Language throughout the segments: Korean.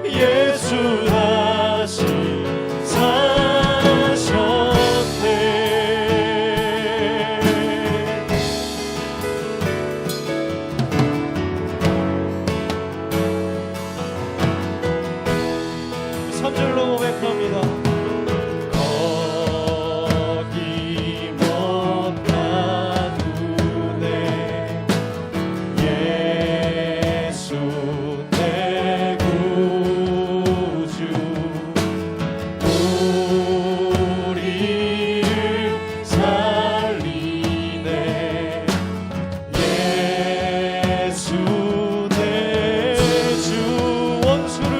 예수 다시 선절로 고백합니다. 거기 못가두네 예수 내 구주 우리를 살리네 예수 내 주 원수를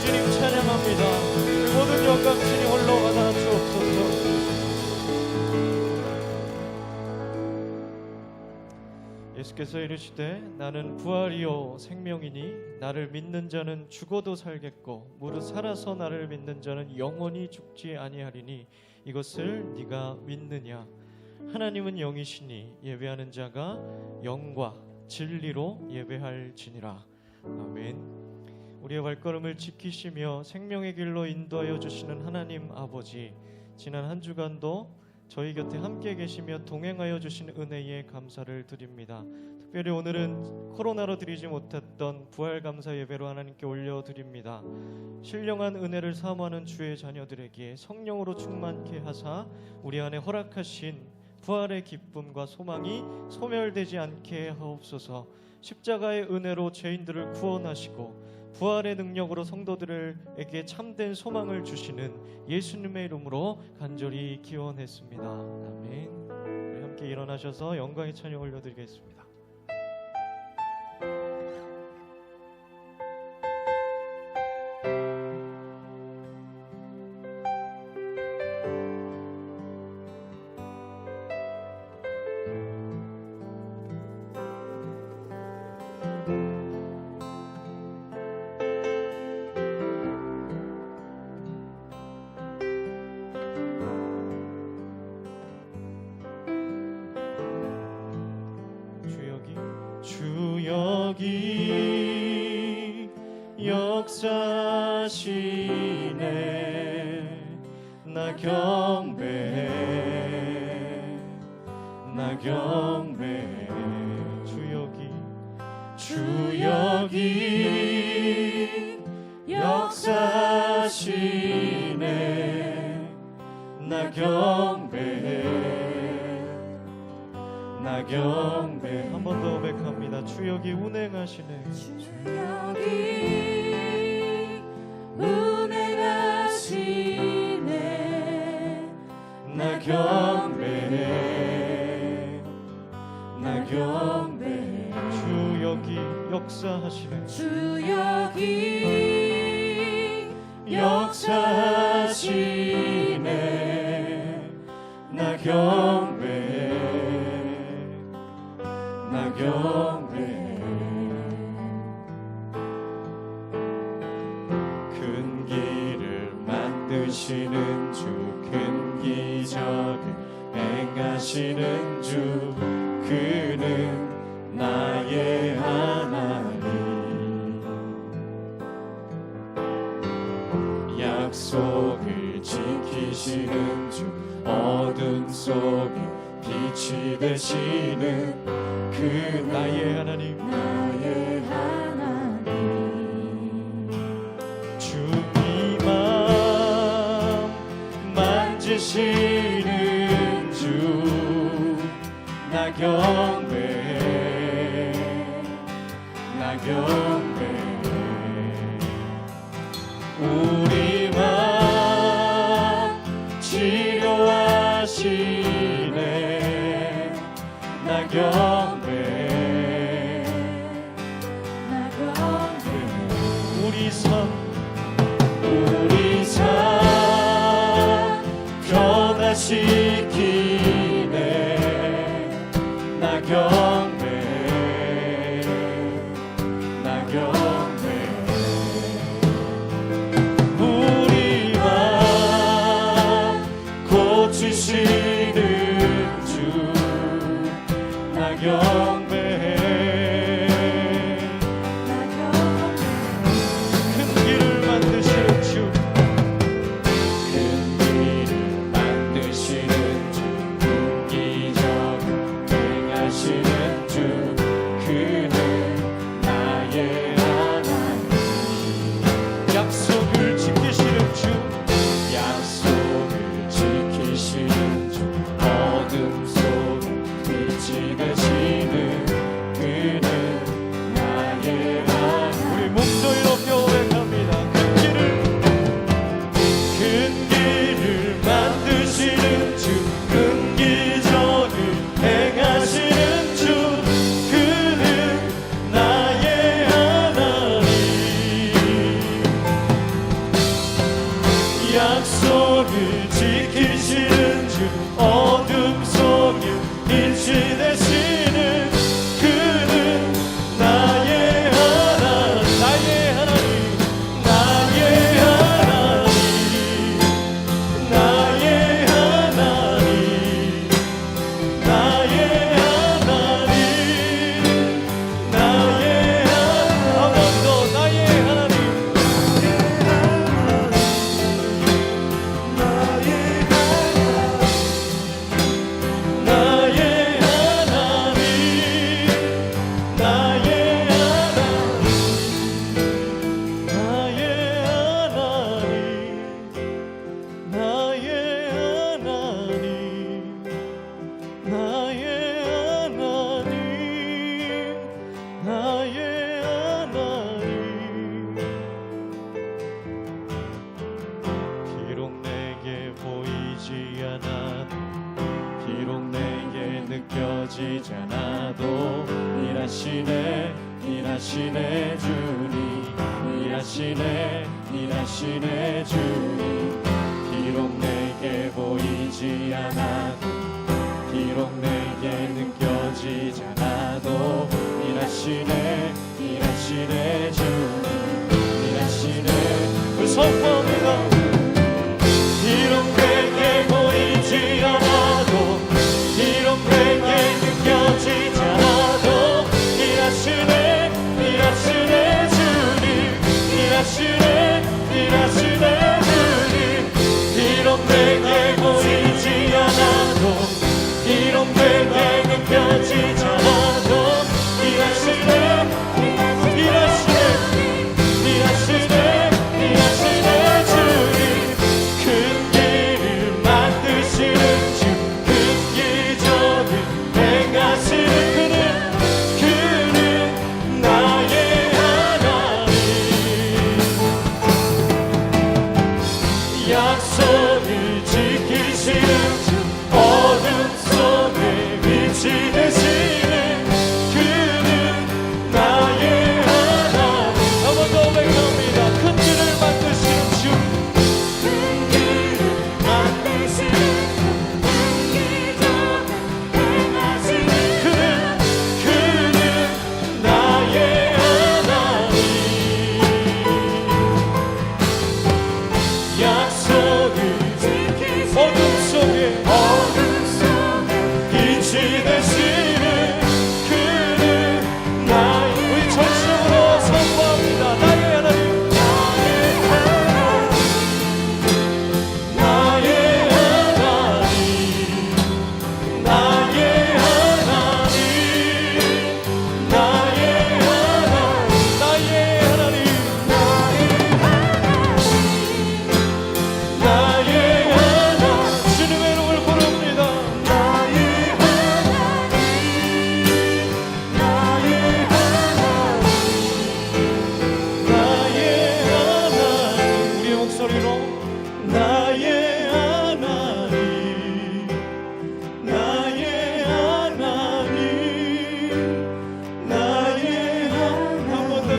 주님 찬양합니다. 모든 영광 주님 홀로 받아 주옵소서. 예수께서 이르시되 나는 부활이요 생명이니 나를 믿는 자는 죽어도 살겠고 무릇 살아서 나를 믿는 자는 영원히 죽지 아니하리니 이것을 네가 믿느냐. 하나님은 영이시니 예배하는 자가 영과 진리로 예배할지니라. 아멘. 우리의 발걸음을 지키시며 생명의 길로 인도하여 주시는 하나님 아버지, 지난 한 주간도 저희 곁에 함께 계시며 동행하여 주신 은혜에 감사를 드립니다. 특별히 오늘은 코로나로 드리지 못했던 부활 감사 예배로 하나님께 올려드립니다. 신령한 은혜를 사모하는 주의 자녀들에게 성령으로 충만케 하사 우리 안에 허락하신 부활의 기쁨과 소망이 소멸되지 않게 하옵소서. 십자가의 은혜로 죄인들을 구원하시고 부활의 능력으로 성도들에게 참된 소망을 주시는 예수님의 이름으로 간절히 기원했습니다. 아멘. 우리 함께 일어나셔서 영광의 찬양 올려드리겠습니다. 주 여기 역사시네. 나 경배해 나 경배해. 주 여기 역사시네. 나 경배해 나 경배. 한 번 더 고백합니다. 주 여기 운행하시네. 주 여기 운행하시네. 나 경배해 나 경배해. 주 여기 역사하시네. 주 여기 역사하시네. 나 경배해 나 경배해. 큰 길을 만드시는 주, 큰 기적을 행하시는 주, 그는 나의 하나님. 약속을 지키시는 주, 어둠 속에 빛이 되시는 그 나의 하나님. 나의 하나님. 주님 맘 만지시는 주, 나 경배해 나 경배해. 우리 맘 치료하시네. 나 경배해 나 경배해. 우리 삶 변화시키네. 나 경배해 나 경배해. 일하시네 주님, 일하시네 주님. 비록 내게 보이지 않아도, 비록 내게 느껴지지 않아도 일하시네 주님, 일하시네. 선포합니다. 비록 내게 보이지 않아도, 비록 내게 느껴지지 않아도 일하시네 주님, 일하시네 주님. 비록 내게 보이지 않아도, 비록 내게 느껴지지 않아도 일하시네 주님. 큰 길을 만드시는 주, 큰 기적을 행하시는 그는 나의 하나님. 약속을 지키시는 주, 어둠 속에 빛이 되시는 그는 나의 하나님. 한 번 더 고백합니다. 큰 길을 만드시는 주,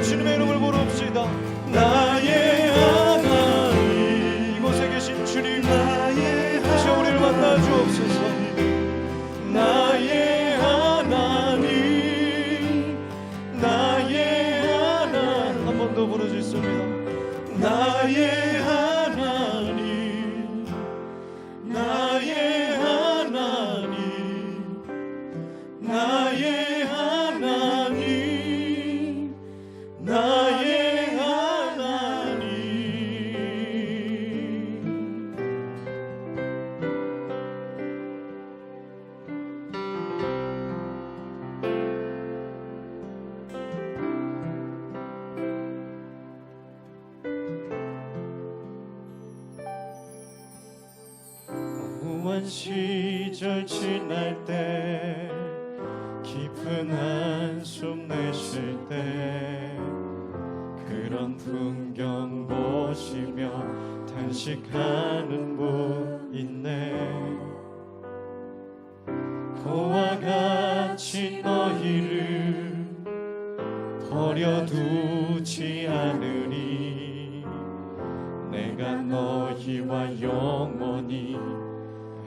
주님의 이름을 부릅시다. 나의 하나님, 이곳에 계신 주님, 다시 우리를 만나 주옵소서. 나의 하나님, 나의 하나님. 한 번 더 부를 수 있습니다. 나의 하나님, 나의 하나님, 나의 하나님, 나의 하나님. 무한 시절 지날 때, 깊은 한숨 내쉴 때, 그런 풍경 보시며 탄식하는 분 있네. 그와 같이 너희를 버려두지 않으리. 내가 너희와 영원히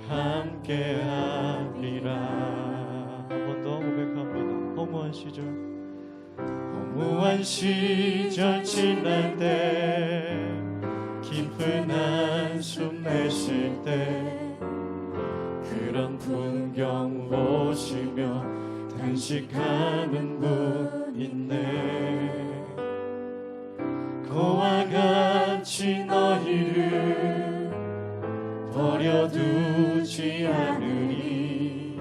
함께하리라. 한 번 더 고백합니다. 허무한 시절, 허무한 시절 지날 때, 깊은 한숨 내쉴 때, 그런 풍경 보시며 탄식하는 분 있네. 그와 같이 너희를 버려두지 않으리.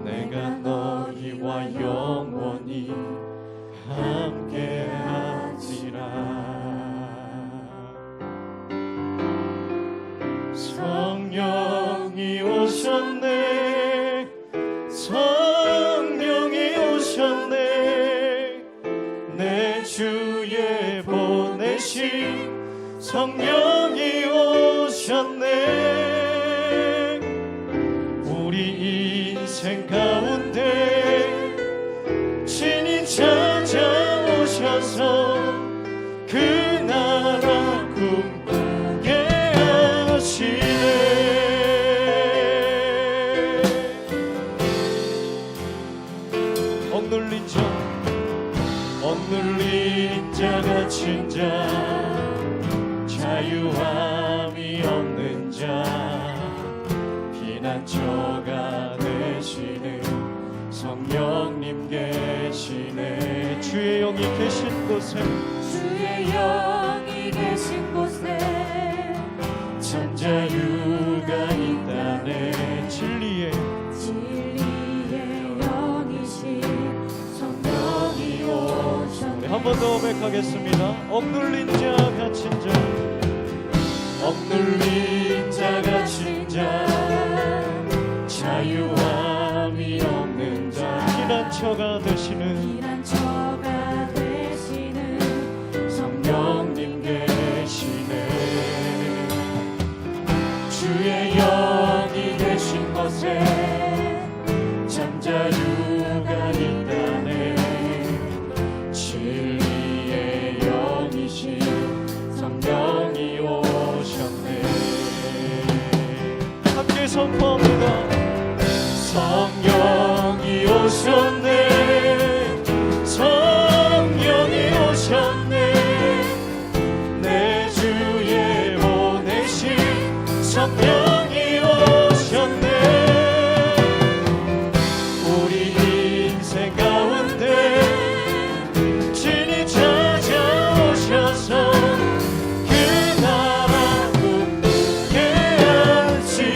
내가 너희와 영원히 함께하리라. 성령이 오셨네, 성령이 오셨네. 내 주에 보내신 성령이 오셨네. 우리 인생 가운데 친히 억눌린 자 갇힌 자 자유함이 없는 자 피난처가 되시는 성령님 계시네. 주의 영이 계신 곳에 주의 영이 계신 곳에 참 자유가 있다네. 진리의 영이신 성령이 오셨네. 한 번 더 고백하겠습니다. 억눌린 자 갇힌 자 억눌린 자 갇힌 자 자유함이 없는 자 피난처가 되시는 성령님 계시네. 주의 영이 계신 곳에 참 자유가 있다네. 진리의 영이신 성령이 오셨네. 함께 선포합니다. 성령이 오셨네. 성령이 오셨네. 내 주에 보내신 성령이 오셨네. 우리 인생 가운데 진히 찾아오셔서 그 나라 꿈꾸게 하시네.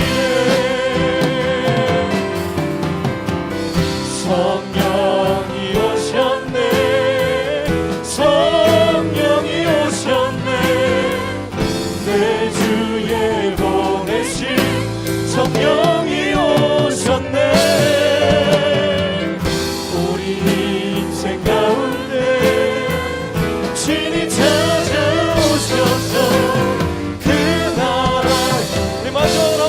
성령이 오셨네. 성령이 오셨네. 내 주에 보내신 성령이 오셨네. 우리 인생 가운데 친히 찾아오셔서 그 나라 우리 마지막으로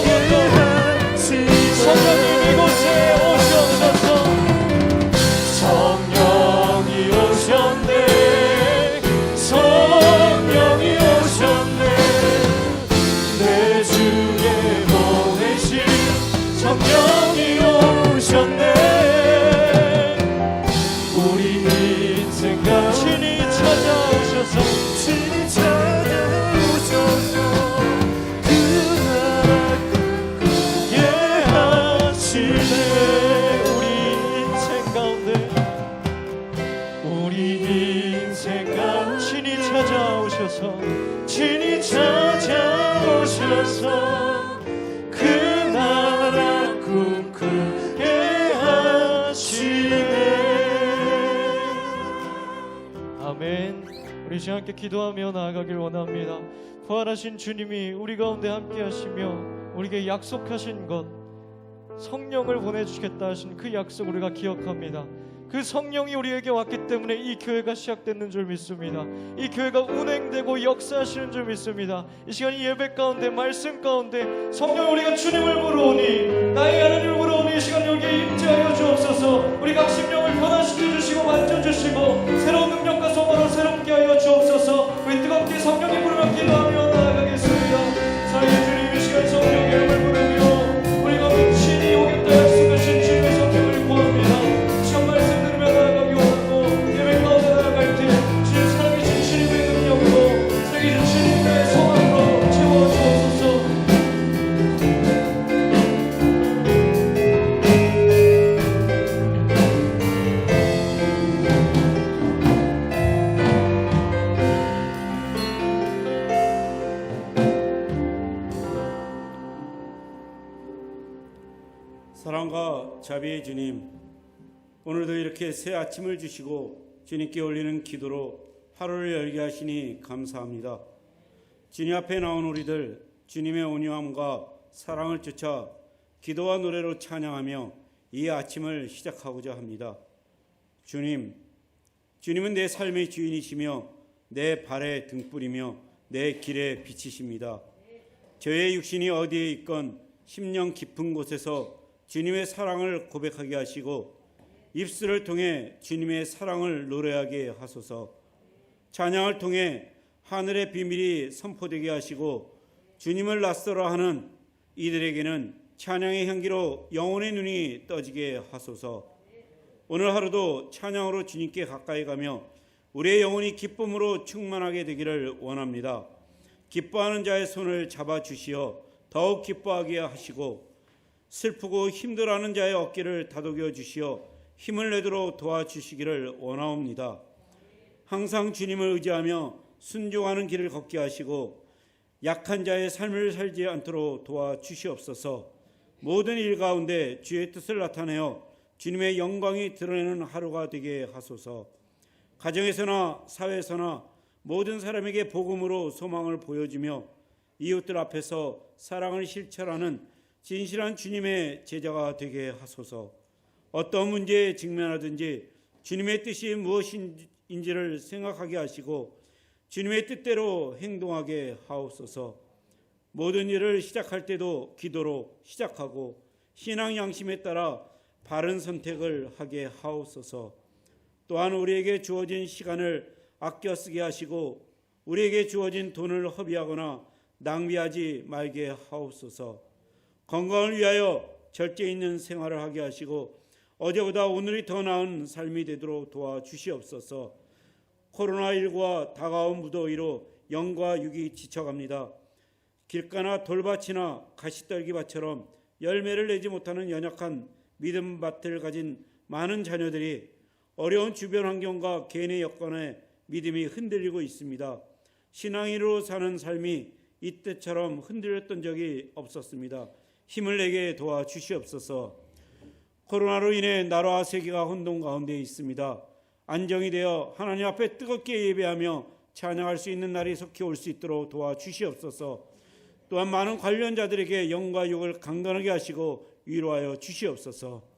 성령님 이곳에 오셔서 성령이 오셨네. 성령이 오셨네. 내 주에 보내신 성령이 오셨네. 우리 인생 가운데 친히 찾아오셔서 그 나라 꿈꾸게 하시네. 우리 인생 가운데 우리 인생 가운데 친히 찾아오셔서 친히 찾아오셔서 그 나라 꿈꾸게 하시네. 아멘. 우리 시간 함께 기도하며 나아가길 원합니다. 부활하신 주님이 우리 가운데 함께 하시며 우리에게 약속하신 것 성령을 보내주시겠다 하신 그 약속 우리가 기억합니다. 그 성령이 우리에게 왔기 때문에 이 교회가 시작됐는 줄 믿습니다. 이 교회가 운행되고 역사하시는 줄 믿습니다. 이 시간 이 예배 가운데 말씀 가운데 성령 우리가 주님을 부르오니 나의 하나님을 부르오니 이 시간 여기에 임재하여 주옵소서. 우리 각 심령을 변화시켜 주시고 만져주시고 새로운 능력과 소망으로 새롭게 하여 주옵소서. 우리 뜨겁게 성령의 부르며 기도하며 나아가겠습니다. 사랑의 주님 이 시간 성령의 이름을 부르며 우리가 친히 오겠다 약속하신 주님의 성령을 구합니다. 시간 말씀 들으며 나아가기 원하고 예배 가운데 나아갈 때 주님 살아계신 주님의 능력으로 살아계신 주님의 소망으로 채워주옵소서. 사랑과 자비의 주님, 오늘도 이렇게 새 아침을 주시고 주님께 올리는 기도로 하루를 열게 하시니 감사합니다. 주님 앞에 나온 우리들 주님의 온유함과 사랑을 쫓아 기도와 노래로 찬양하며 이 아침을 시작하고자 합니다. 주님은 내 삶의 주인이시며 내 발의 등불이며 내 길의 빛이십니다. 저의 육신이 어디에 있건 심령 깊은 곳에서 주님의 사랑을 고백하게 하시고 입술을 통해 주님의 사랑을 노래하게 하소서. 찬양을 통해 하늘의 비밀이 선포되게 하시고 주님을 낯설어 하는 이들에게는 찬양의 향기로 영혼의 눈이 떠지게 하소서. 오늘 하루도 찬양으로 주님께 가까이 가며 우리의 영혼이 기쁨으로 충만하게 되기를 원합니다. 기뻐하는 자의 손을 잡아주시어 더욱 기뻐하게 하시고 슬프고 힘들어하는 자의 어깨를 다독여 주시어 힘을 내도록 도와주시기를 원하옵니다. 항상 주님을 의지하며 순종하는 길을 걷게 하시고 약한 자의 삶을 살지 않도록 도와주시옵소서. 모든 일 가운데 주의 뜻을 나타내어 주님의 영광이 드러내는 하루가 되게 하소서. 가정에서나 사회에서나 모든 사람에게 복음으로 소망을 보여주며 이웃들 앞에서 사랑을 실천하는 진실한 주님의 제자가 되게 하소서. 어떤 문제에 직면하든지 주님의 뜻이 무엇인지를 생각하게 하시고 주님의 뜻대로 행동하게 하옵소서. 모든 일을 시작할 때도 기도로 시작하고 신앙 양심에 따라 바른 선택을 하게 하옵소서. 또한 우리에게 주어진 시간을 아껴 쓰게 하시고 우리에게 주어진 돈을 허비하거나 낭비하지 말게 하옵소서. 건강을 위하여 절제 있는 생활을 하게 하시고 어제보다 오늘이 더 나은 삶이 되도록 도와주시옵소서. 코로나19와 다가온 무더위로 영과 육이 지쳐갑니다. 길가나 돌밭이나 가시떨기밭처럼 열매를 내지 못하는 연약한 믿음밭을 가진 많은 자녀들이 어려운 주변 환경과 개인의 여건에 믿음이 흔들리고 있습니다. 신앙인으로 사는 삶이 이때처럼 흔들렸던 적이 없었습니다. 힘을 내게 도와주시옵소서. 코로나로 인해 나라와 세계가 혼돈 가운데 있습니다. 안정이 되어 하나님 앞에 뜨겁게 예배하며 찬양할 수 있는 날이 속히 올 수 있도록 도와주시옵소서. 또한 많은 관련자들에게 영과 육을 강건하게 하시고 위로하여 주시옵소서.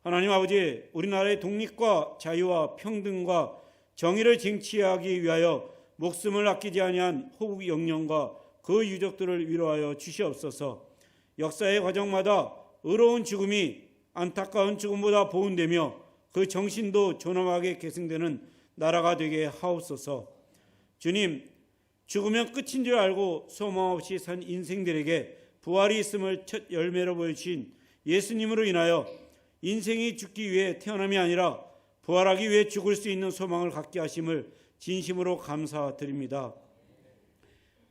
하나님 아버지, 우리나라의 독립과 자유와 평등과 정의를 쟁취하기 위하여 목숨을 아끼지 아니한 호국 영령과 그 유족들을 위로하여 주시옵소서. 역사의 과정마다 의로운 죽음이 안타까운 죽음보다 보은되며 그 정신도 존엄하게 계승되는 나라가 되게 하옵소서. 주님, 죽으면 끝인 줄 알고 소망 없이 산 인생들에게 부활이 있음을 첫 열매로 보여주신 예수님으로 인하여 인생이 죽기 위해 태어남이 아니라 부활하기 위해 죽을 수 있는 소망을 갖게 하심을 진심으로 감사드립니다.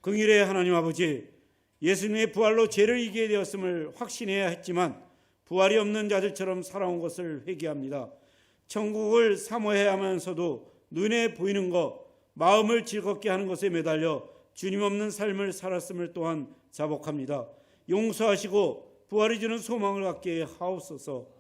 긍휼의 하나님 아버지, 예수님의 부활로 죄를 이기게 되었음을 확신해야 했지만 부활이 없는 자들처럼 살아온 것을 회개합니다. 천국을 사모해야 하면서도 눈에 보이는 것, 마음을 즐겁게 하는 것에 매달려 주님 없는 삶을 살았음을 또한 자복합니다. 용서하시고 부활이 주는 소망을 갖게 하옵소서.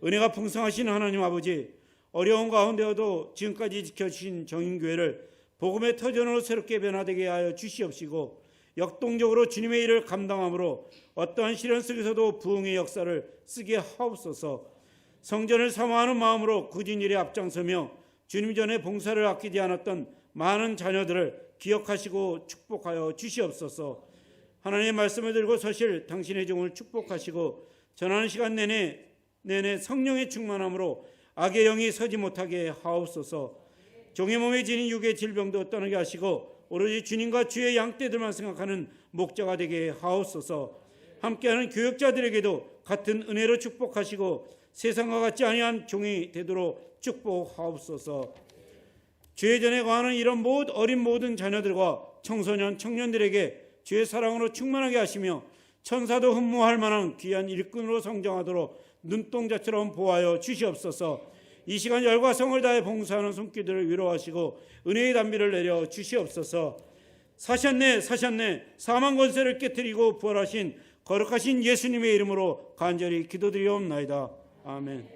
은혜가 풍성하신 하나님 아버지, 어려운 가운데에도 지금까지 지켜주신 정인교회를 복음의 터전으로 새롭게 변화되게 하여 주시옵시고 역동적으로 주님의 일을 감당함으로 어떠한 시련 속에서도 부흥의 역사를 쓰게 하옵소서. 성전을 사모하는 마음으로 굳은 일에 앞장서며 주님 전에 봉사를 아끼지 않았던 많은 자녀들을 기억하시고 축복하여 주시옵소서. 하나님의 말씀을 들고 서실 당신의 종을 축복하시고 전하는 시간 내내 성령의 충만함으로 악의 영이 서지 못하게 하옵소서. 종의 몸에 지닌 육의 질병도 떠나게 하시고 오로지 주님과 주의 양떼들만 생각하는 목자가 되게 하옵소서. 함께하는 교역자들에게도 같은 은혜로 축복하시고 세상과 같지 아니한 종이 되도록 축복하옵소서. 주의 전에 거하는 이런 어린 모든 자녀들과 청소년, 청년들에게 주의 사랑으로 충만하게 하시며 천사도 흠모할 만한 귀한 일꾼으로 성장하도록 눈동자처럼 보호하여 주시옵소서. 이 시간 열과 성을 다해 봉사하는 손길들을 위로하시고 은혜의 단비를 내려 주시옵소서. 사셨네 사망 권세를 깨뜨리고 부활하신 거룩하신 예수님의 이름으로 간절히 기도드리옵나이다. 아멘.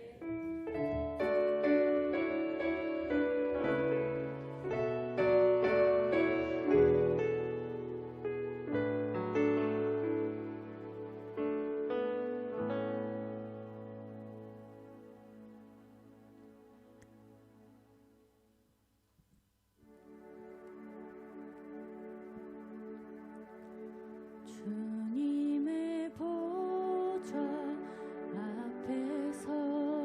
주님의 보좌 앞에 서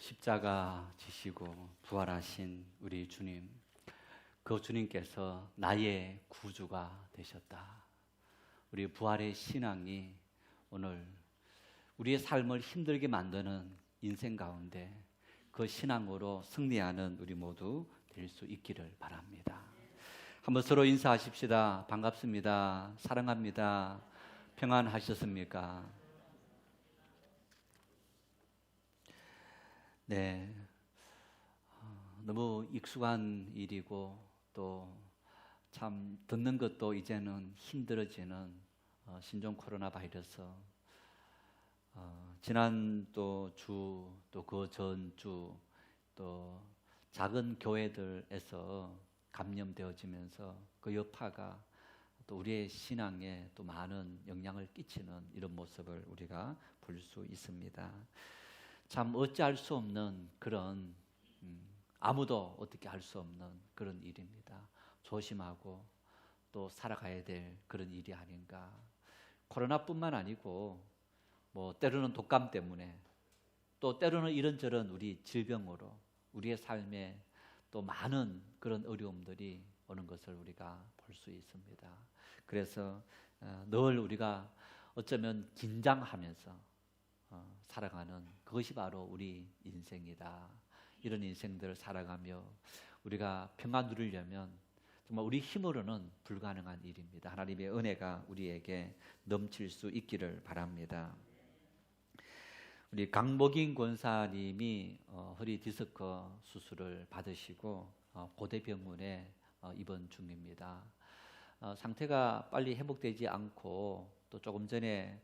십자가 지시고 부활하신 우리 주님, 그 주님께서 나의 구주가 되셨다. 우리 부활의 신앙이 오늘 우리의 삶을 힘들게 만드는 인생 가운데 그 신앙으로 승리하는 우리 모두 될 수 있기를 바랍니다. 한번 서로 인사하십시다. 반갑습니다. 사랑합니다. 평안하셨습니까? 네, 너무 익숙한 일이고 또 참 듣는 것도 이제는 힘들어지는 신종 코로나 바이러스. 지난 또 주, 또 그 전주, 또 작은 교회들에서 감염되어지면서 그 여파가 또 우리의 신앙에 또 많은 영향을 끼치는 이런 모습을 우리가 볼 수 있습니다. 참 어찌할 수 없는 그런 아무도 어떻게 할 수 없는 그런 일입니다. 조심하고 또 살아가야 될 그런 일이 아닌가. 코로나뿐만 아니고 뭐 때로는 독감 때문에 또 때로는 이런저런 우리 질병으로 우리의 삶에 또 많은 그런 어려움들이 오는 것을 우리가 볼 수 있습니다. 그래서 늘 우리가 어쩌면 긴장하면서 살아가는 그것이 바로 우리 인생이다. 이런 인생들을 살아가며 우리가 평안 누리려면 정말 우리 힘으로는 불가능한 일입니다. 하나님의 은혜가 우리에게 넘칠 수 있기를 바랍니다. 우리 강복인 권사님이 허리 디스크 수술을 받으시고 고대병원에 입원 중입니다. 상태가 빨리 회복되지 않고 또 조금 전에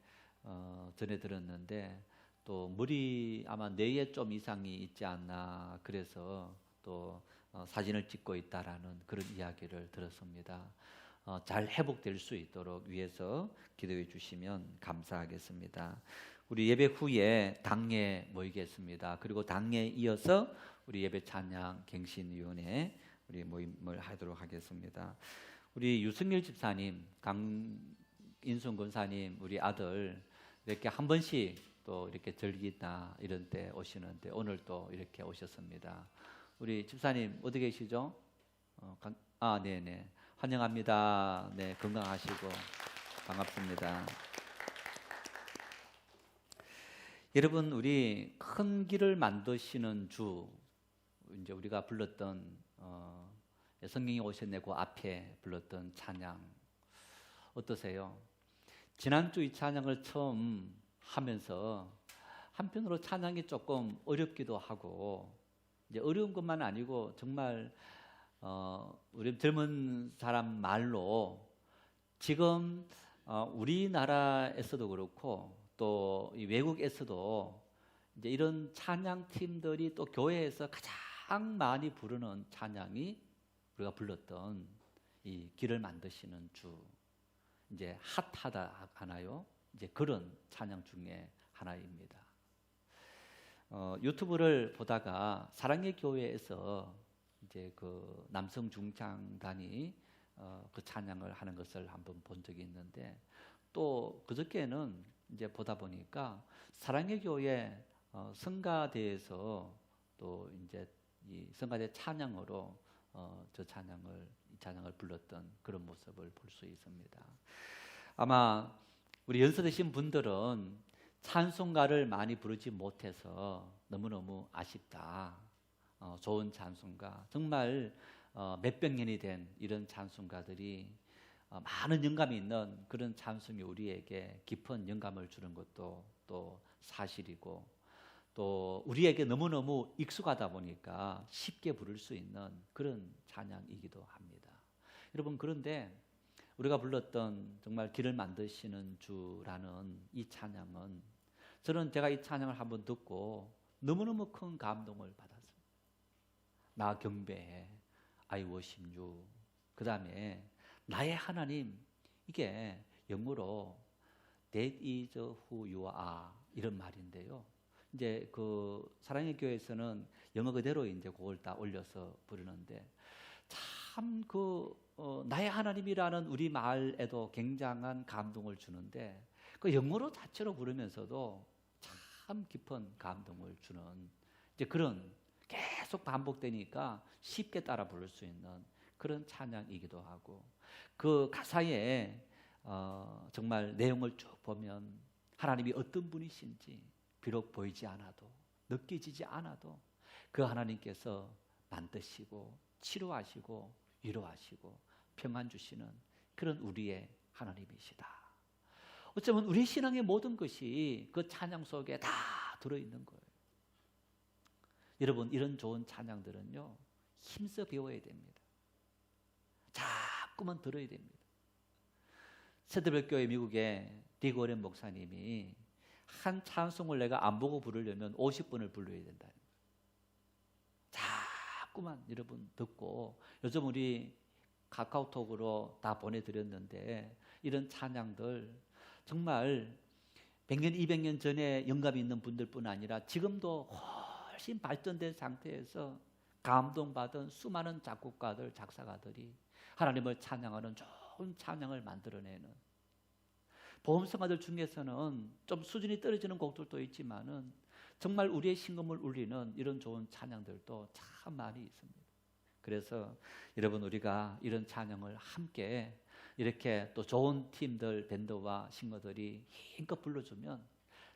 들었는데 또 머리 아마 뇌에 좀 이상이 있지 않나 그래서 또 사진을 찍고 있다라는 그런 이야기를 들었습니다. 잘 회복될 수 있도록 위해서 기도해 주시면 감사하겠습니다. 우리 예배 후에 당에 모이겠습니다. 그리고 당에 이어서 우리 예배 찬양 갱신위원회 우리 모임을 하도록 하겠습니다. 우리 유승일 집사님, 강인순 권사님, 우리 아들 이렇게 한 번씩 또 이렇게 절기나 이런 때 오시는데 오늘 또 이렇게 오셨습니다. 우리 집사님 어디 계시죠? 네네. 환영합니다. 네, 건강하시고 반갑습니다. 여러분, 우리 큰 길을 만드시는 주, 이제 우리가 불렀던 성경이 오셨네 그 앞에 불렀던 찬양 어떠세요? 지난주 이 찬양을 처음 하면서 한편으로 찬양이 조금 어렵기도 하고 이제 어려운 것만 아니고 정말 우리 젊은 사람 말로 지금 우리나라에서도 그렇고 또 이 외국에서도 이제 이런 찬양 팀들이 또 교회에서 가장 많이 부르는 찬양이 우리가 불렀던 이 길을 만드시는 주, 이제 핫하다 하나요? 이제 그런 찬양 중에 하나입니다. 유튜브를 보다가 사랑의 교회에서 이제 그 남성 중창단이 그 찬양을 하는 것을 한번 본 적이 있는데 또 그저께는 이제 보다 보니까 사랑의 교회 성가대에서 또 이제 이 성가대 찬양으로 이 찬양을 불렀던 그런 모습을 볼 수 있습니다. 아마 우리 연세드신 분들은 찬송가를 많이 부르지 못해서 너무너무 아쉽다. 좋은 찬송가, 정말 몇백 년이 된 이런 찬송가들이 많은 영감이 있는 그런 찬송이 우리에게 깊은 영감을 주는 것도 또 사실이고 또 우리에게 너무너무 익숙하다 보니까 쉽게 부를 수 있는 그런 찬양이기도 합니다. 여러분, 그런데 우리가 불렀던 정말 길을 만드시는 주라는 이 찬양은 저는 제가 이 찬양을 한번 듣고 너무너무 큰 감동을 받았습니다. 나 경배해, I worship you. 그 다음에 나의 하나님, 이게 영어로 That is who you are 이런 말인데요. 이제 그 사랑의 교회에서는 영어 그대로 이제 그걸 다 올려서 부르는데 참 나의 하나님이라는 우리 말에도 굉장한 감동을 주는데 그 영어로 자체로 부르면서도 참 깊은 감동을 주는 이제 그런 계속 반복되니까 쉽게 따라 부를 수 있는 그런 찬양이기도 하고, 그 가사에 정말 내용을 쭉 보면 하나님이 어떤 분이신지 비록 보이지 않아도, 느껴지지 않아도 그 하나님께서 만드시고 치료하시고 위로하시고 평안 주시는 그런 우리의 하나님이시다. 어쩌면 우리 신앙의 모든 것이 그 찬양 속에 다 들어있는 거예요. 여러분, 이런 좋은 찬양들은요, 힘써 배워야 됩니다. 자꾸만 들어야 됩니다. 세대별교회 미국의 리고렌 목사님이 한 찬송을 내가 안 보고 부르려면 50번을 불러야 된다. 자꾸만 여러분 듣고, 요즘 우리 카카오톡으로 다 보내드렸는데 이런 찬양들 정말 100년, 200년 전에 영감이 있는 분들뿐 아니라 지금도 훨씬 발전된 상태에서 감동받은 수많은 작곡가들, 작사가들이 하나님을 찬양하는 좋은 찬양을 만들어내는, 보험성가들 중에서는 좀 수준이 떨어지는 곡들도 있지만은 정말 우리의 심금을 울리는 이런 좋은 찬양들도 참 많이 있습니다. 그래서 여러분, 우리가 이런 찬양을 함께 이렇게 또 좋은 팀들, 밴드와 싱어들이 힘껏 불러주면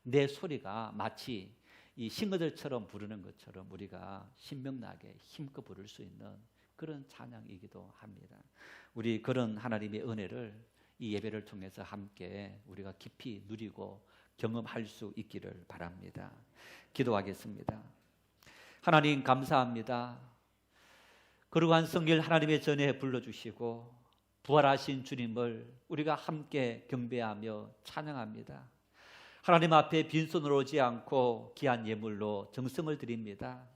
내 소리가 마치 이 싱어들처럼 부르는 것처럼 우리가 신명나게 힘껏 부를 수 있는 그런 찬양이기도 합니다. 우리 그런 하나님의 은혜를 이 예배를 통해서 함께 우리가 깊이 누리고 경험할 수 있기를 바랍니다. 기도하겠습니다. 하나님 감사합니다. 거룩한 성길 하나님의 전에 불러주시고 부활하신 주님을 우리가 함께 경배하며 찬양합니다. 하나님 앞에 빈손으로 오지 않고 귀한 예물로 정성을 드립니다.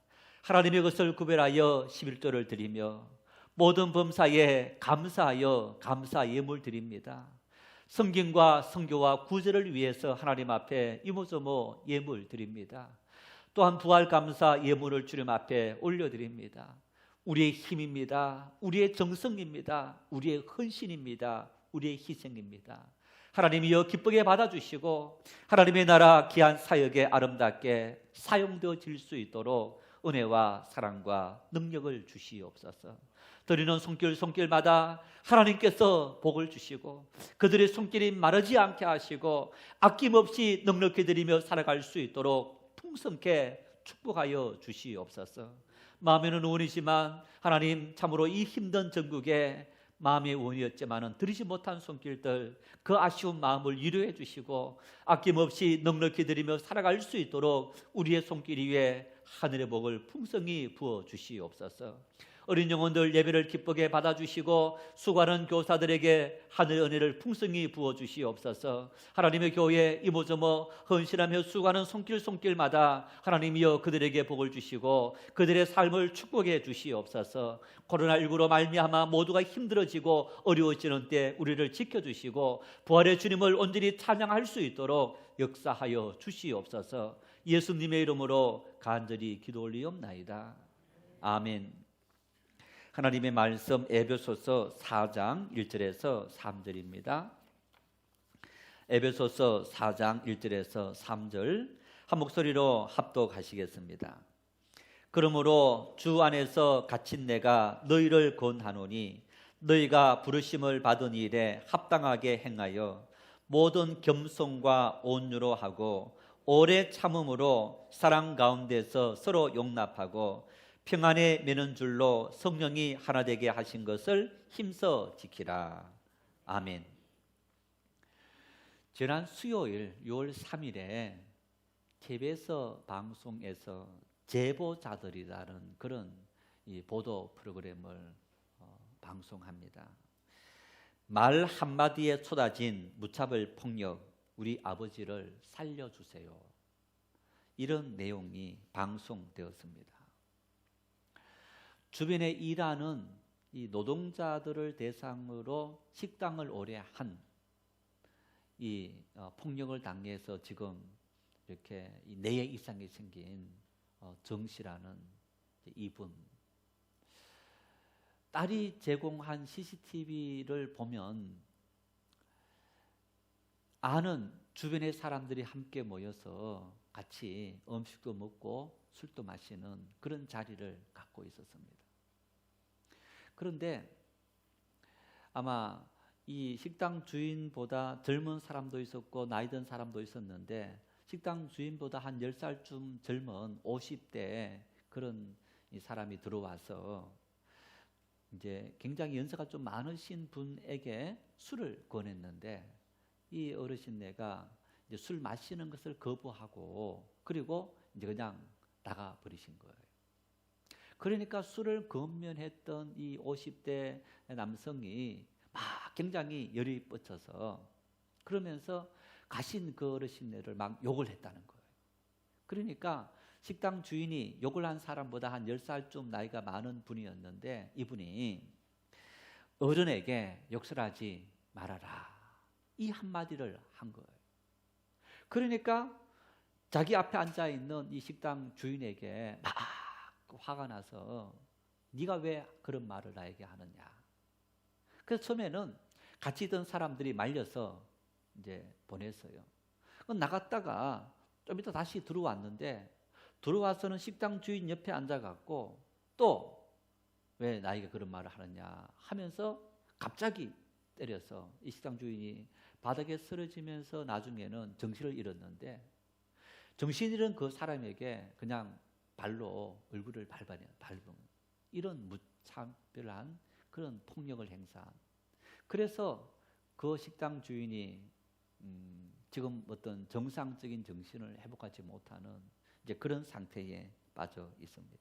하나님의 것을 구별하여 11조를 드리며 모든 범사에 감사하여 감사 예물 드립니다. 성경과 성교와 구제를 위해서 하나님 앞에 이모저모 예물 드립니다. 또한 부활 감사 예물을 주님 앞에 올려드립니다. 우리의 힘입니다. 우리의 정성입니다. 우리의 헌신입니다. 우리의 희생입니다. 하나님이여 기쁘게 받아주시고 하나님의 나라 귀한 사역에 아름답게 사용되어질 수 있도록 은혜와 사랑과 능력을 주시옵소서. 드리는 손길마다 하나님께서 복을 주시고 그들의 손길이 마르지 않게 하시고 아낌없이 넉넉히 드리며 살아갈 수 있도록 풍성케 축복하여 주시옵소서. 마음에는 원이지만 하나님, 참으로 이 힘든 전국에 마음의 원이었지만은 드리지 못한 손길들, 그 아쉬운 마음을 위로해 주시고 아낌없이 넉넉히 드리며 살아갈 수 있도록 우리의 손길 위에 하늘의 복을 풍성히 부어 주시옵소서. 어린 영혼들 예배를 기쁘게 받아주시고 수고하는 교사들에게 하늘의 은혜를 풍성히 부어주시옵소서. 하나님의 교회 이모저모 헌신하며 수고하는 손길마다 하나님이여 그들에게 복을 주시고 그들의 삶을 축복해 주시옵소서. 코로나19로 말미암아 모두가 힘들어지고 어려워지는 때 우리를 지켜주시고 부활의 주님을 온전히 찬양할 수 있도록 역사하여 주시옵소서. 예수님의 이름으로 간절히 기도 올리옵나이다. 아멘. 하나님의 말씀 에베소서 4장 1절에서 3절입니다. 에베소서 4장 1절에서 3절 한 목소리로 합독하시겠습니다. 그러므로 주 안에서 갇힌 내가 너희를 권하노니 너희가 부르심을 받은 일에 합당하게 행하여 모든 겸손과 온유로 하고 오래 참음으로 사랑 가운데서 서로 용납하고 평안에 매는 줄로 성령이 하나 되게 하신 것을 힘써 지키라. 아멘. 지난 수요일 6월 3일에 KBS 방송에서 제보자들이라는 그런 이 보도 프로그램을 방송합니다. 말 한마디에 쏟아진 무차별 폭력, 우리 아버지를 살려주세요. 이런 내용이 방송되었습니다. 주변에 일하는 이 노동자들을 대상으로 식당을 오래 한 이 폭력을 당해서 지금 이렇게 뇌에 이상이 생긴 정씨라는 이분, 딸이 제공한 CCTV를 보면 아는 주변의 사람들이 함께 모여서 같이 음식도 먹고 술도 마시는 그런 자리를 갖고 있었습니다. 그런데 아마 이 식당 주인보다 젊은 사람도 있었고 나이 든 사람도 있었는데 식당 주인보다 한 10살쯤 젊은 50대 그런 이 사람이 들어와서 이제 굉장히 연세가 좀 많으신 분에게 술을 권했는데 이 어르신네가 이제 술 마시는 것을 거부하고 그리고 이제 그냥 나가 버리신 거예요. 그러니까 술을 권면했던 이 50대 남성이 막 굉장히 열이 뻗쳐서 그러면서 가신 그 어르신네를 막 욕을 했다는 거예요. 그러니까 식당 주인이 욕을 한 사람보다 한 10살쯤 나이가 많은 분이었는데 이분이 어른에게 욕설하지 말아라 이 한마디를 한 거예요. 그러니까 자기 앞에 앉아있는 이 식당 주인에게 막 화가 나서 네가 왜 그런 말을 나에게 하느냐. 그래서 처음에는 같이 있던 사람들이 말려서 이제 보냈어요. 나갔다가 좀 이따 다시 들어왔는데 들어와서는 식당 주인 옆에 앉아갖고 또 왜 나에게 그런 말을 하느냐 하면서 갑자기 때려서 이 식당 주인이 바닥에 쓰러지면서 나중에는 정신을 잃었는데 정신 잃은 그 사람에게 그냥 발로 얼굴을 밟은 이런 무차별한 그런 폭력을 행사한. 그래서 그 식당 주인이 지금 어떤 정상적인 정신을 회복하지 못하는 이제 그런 상태에 빠져 있습니다.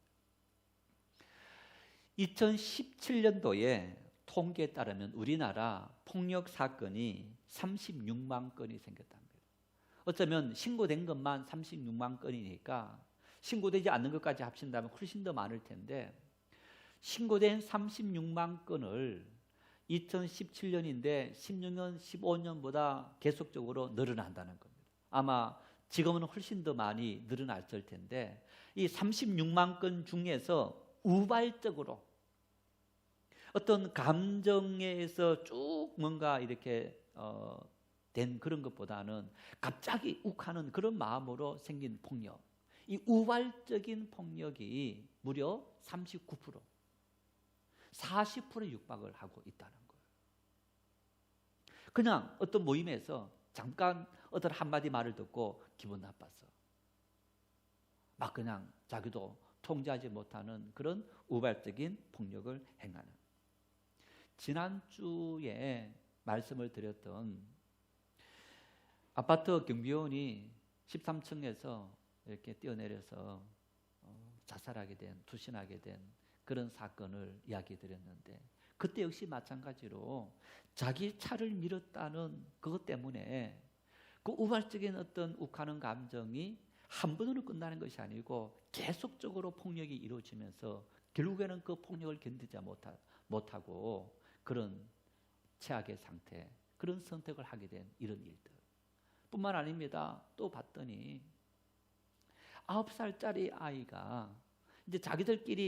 2017년도에 통계에 따르면 우리나라 폭력 사건이 36만 건이 생겼답니다. 어쩌면 신고된 것만 36만 건이니까 신고되지 않는 것까지 합친다면 훨씬 더 많을 텐데 신고된 36만 건을 2017년인데 16년, 15년보다 계속적으로 늘어난다는 겁니다. 아마 지금은 훨씬 더 많이 늘어났을 텐데 이 36만 건 중에서 우발적으로 어떤 감정에서 쭉 뭔가 이렇게 된 그런 것보다는 갑자기 욱하는 그런 마음으로 생긴 폭력, 이 우발적인 폭력이 무려 39%, 40%에 육박을 하고 있다는 거예요. 그냥 어떤 모임에서 잠깐 어떤 한마디 말을 듣고 기분 나빴어. 막 그냥 자기도 통제하지 못하는 그런 우발적인 폭력을 행하는. 지난주에 말씀을 드렸던 아파트 경비원이 13층에서 이렇게 뛰어내려서 자살하게 된, 투신하게 된 그런 사건을 이야기 드렸는데 그때 역시 마찬가지로 자기 차를 밀었다는 그것 때문에 그 우발적인 어떤 욱하는 감정이 한 번으로 끝나는 것이 아니고 계속적으로 폭력이 이루어지면서 결국에는 그 폭력을 견디지 못하고 그런 최악의 상태, 그런 선택을 하게 된 이런 일들 뿐만 아닙니다. 또 봤더니 9살짜리 아이가 이제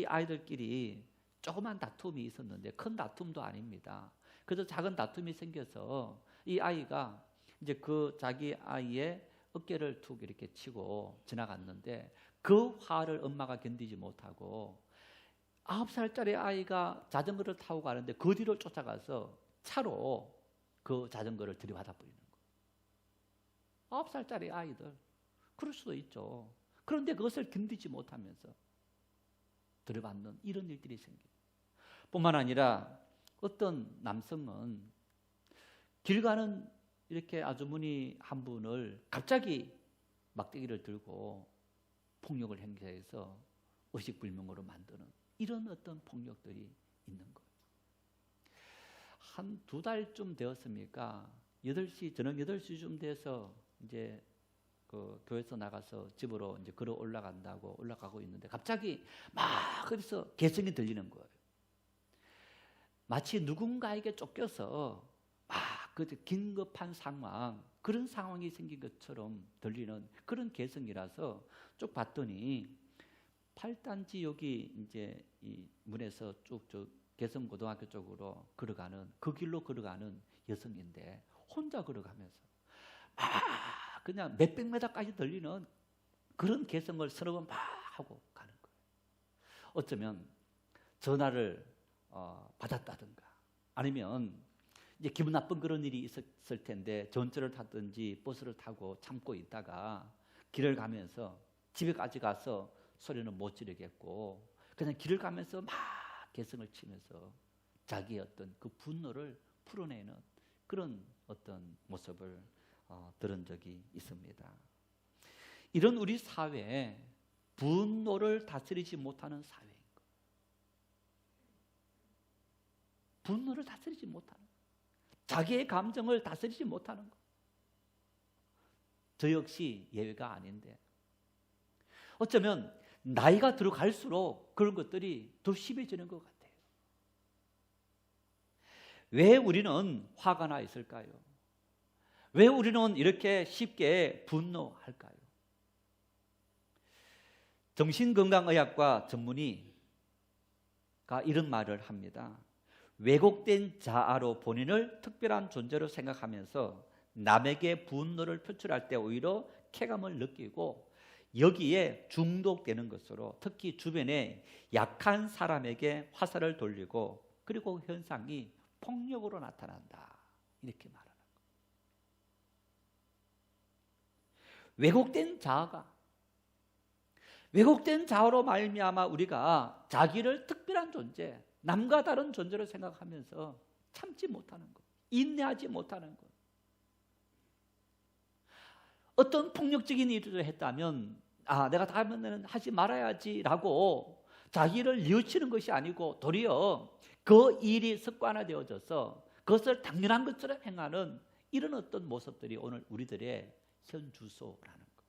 아이들끼리 조그만 다툼이 있었는데 큰 다툼도 아닙니다. 그래서 작은 다툼이 생겨서 이 아이가 이제 그 자기 아이의 어깨를 툭 이렇게 치고 지나갔는데 그 화를 엄마가 견디지 못하고 9살짜리 아이가 자전거를 타고 가는데 그 뒤를 쫓아가서 차로 그 자전거를 들이받아 버리는 거예요. 9살짜리 아이들 그럴 수도 있죠. 그런데 그것을 견디지 못하면서 들이받는 이런 일들이 생겨요. 뿐만 아니라 어떤 남성은 길 가는 이렇게 아주머니 한 분을 갑자기 막대기를 들고 폭력을 행사해서 의식불명으로 만드는 이런 어떤 폭력들이 있는 거예요. 한 2달쯤 되었습니까? 저녁 8시쯤 돼서 이제 그 교회에서 나가서 집으로 이제 걸어 올라가고 있는데 갑자기 막 거기서 개성이 들리는 거예요. 마치 누군가에게 쫓겨서 막 그 긴급한 상황, 그런 상황이 생긴 것처럼 들리는 그런 개성이라서 쭉 봤더니 8단지 여기 이제 이 문에서 쭉쭉 개성고등학교 쪽으로 걸어가는 그 길로 걸어가는 여성인데 혼자 걸어가면서 그냥 몇백 미터까지 들리는 그런 개성을 서너 번 막 하고 가는 거예요. 어쩌면 전화를 받았다든가 아니면 이제 기분 나쁜 그런 일이 있었을 텐데 전철을 타든지 버스를 타고 참고 있다가 길을 가면서 집에까지 가서 소리는 못 지르겠고 그냥 길을 가면서 막 개성을 치면서 자기의 어떤 그 분노를 풀어내는 그런 어떤 모습을 들은 적이 있습니다. 이런 우리 사회에 분노를 다스리지 못하는 사회인 것. 분노를 다스리지 못하는 것. 자기의 감정을 다스리지 못하는 것. 저 역시 예외가 아닌데 어쩌면 나이가 들어갈수록 그런 것들이 더 심해지는 것 같아요. 왜 우리는 화가 나 있을까요? 왜 우리는 이렇게 쉽게 분노할까요? 정신건강의학과 전문의가 이런 말을 합니다. 왜곡된 자아로 본인을 특별한 존재로 생각하면서 남에게 분노를 표출할 때 오히려 쾌감을 느끼고 여기에 중독되는 것으로 특히 주변에 약한 사람에게 화살을 돌리고 그리고 현상이 폭력으로 나타난다. 이렇게 말하는 거예요. 왜곡된 자아로 말미암아 우리가 자기를 특별한 존재, 남과 다른 존재로 생각하면서 참지 못하는 것, 인내하지 못하는 것. 어떤 폭력적인 일을 했다면 내가 다음에는 하지 말아야지라고 자기를 뉘우치는 것이 아니고 도리어 그 일이 습관화되어져서 그것을 당연한 것처럼 행하는 이런 어떤 모습들이 오늘 우리들의 현주소라는 것.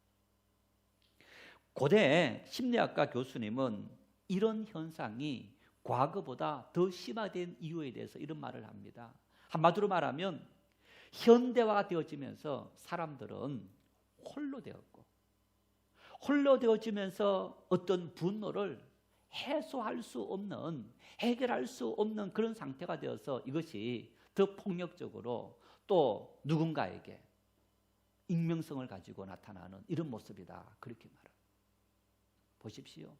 고대 심리학과 교수님은 이런 현상이 과거보다 더 심화된 이유에 대해서 이런 말을 합니다. 한마디로 말하면 현대화가 되어지면서 사람들은 홀로 되었고 홀로 되어지면서 어떤 분노를 해소할 수 없는, 해결할 수 없는 그런 상태가 되어서 이것이 더 폭력적으로 또 누군가에게 익명성을 가지고 나타나는 이런 모습이다. 그렇게 말합니다. 보십시오.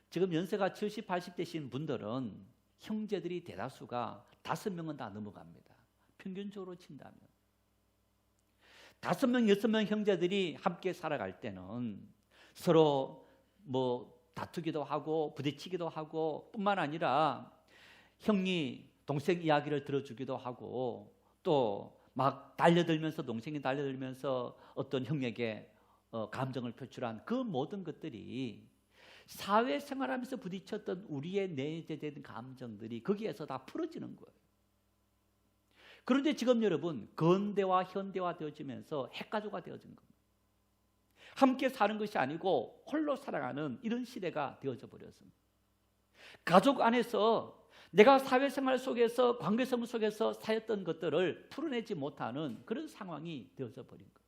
지금 연세가 70, 80대신 분들은 형제들이 대다수가 5명은 다 넘어갑니다. 평균적으로 친다면 5명, 6명 형제들이 함께 살아갈 때는 서로 다투기도 하고 부딪히기도 하고 뿐만 아니라 형이 동생 이야기를 들어주기도 하고 또 막 달려들면서 동생이 달려들면서 어떤 형에게 감정을 표출한 그 모든 것들이 사회생활하면서 부딪혔던 우리의 내재된 감정들이 거기에서 다 풀어지는 거예요. 그런데 지금 여러분 근대화 현대화 되어지면서 핵가족화 되어진 겁니다. 함께 사는 것이 아니고 홀로 살아가는 이런 시대가 되어져 버렸습니다. 가족 안에서 내가 사회생활 속에서 관계성 속에서 쌓였던 것들을 풀어내지 못하는 그런 상황이 되어져 버린 거예요.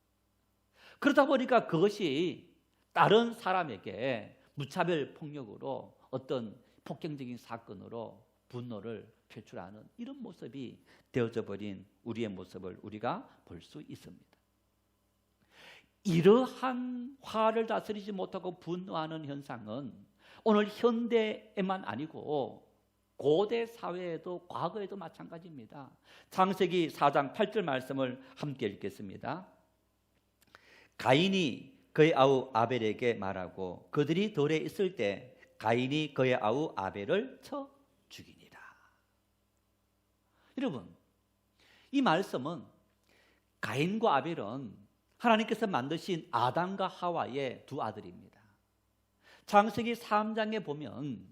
그러다 보니까 그것이 다른 사람에게 무차별 폭력으로 어떤 폭행적인 사건으로 분노를 표출하는 이런 모습이 되어져 버린 우리의 모습을 우리가 볼 수 있습니다. 이러한 화를 다스리지 못하고 분노하는 현상은 오늘 현대에만 아니고 고대 사회에도 과거에도 마찬가지입니다. 창세기 4장 8절 말씀을 함께 읽겠습니다. 가인이 그의 아우 아벨에게 말하고 그들이 들에 있을 때 가인이 그의 아우 아벨을 쳐 죽이니라. 여러분, 이 말씀은 가인과 아벨은 하나님께서 만드신 아담과 하와의 두 아들입니다. 창세기 3장에 보면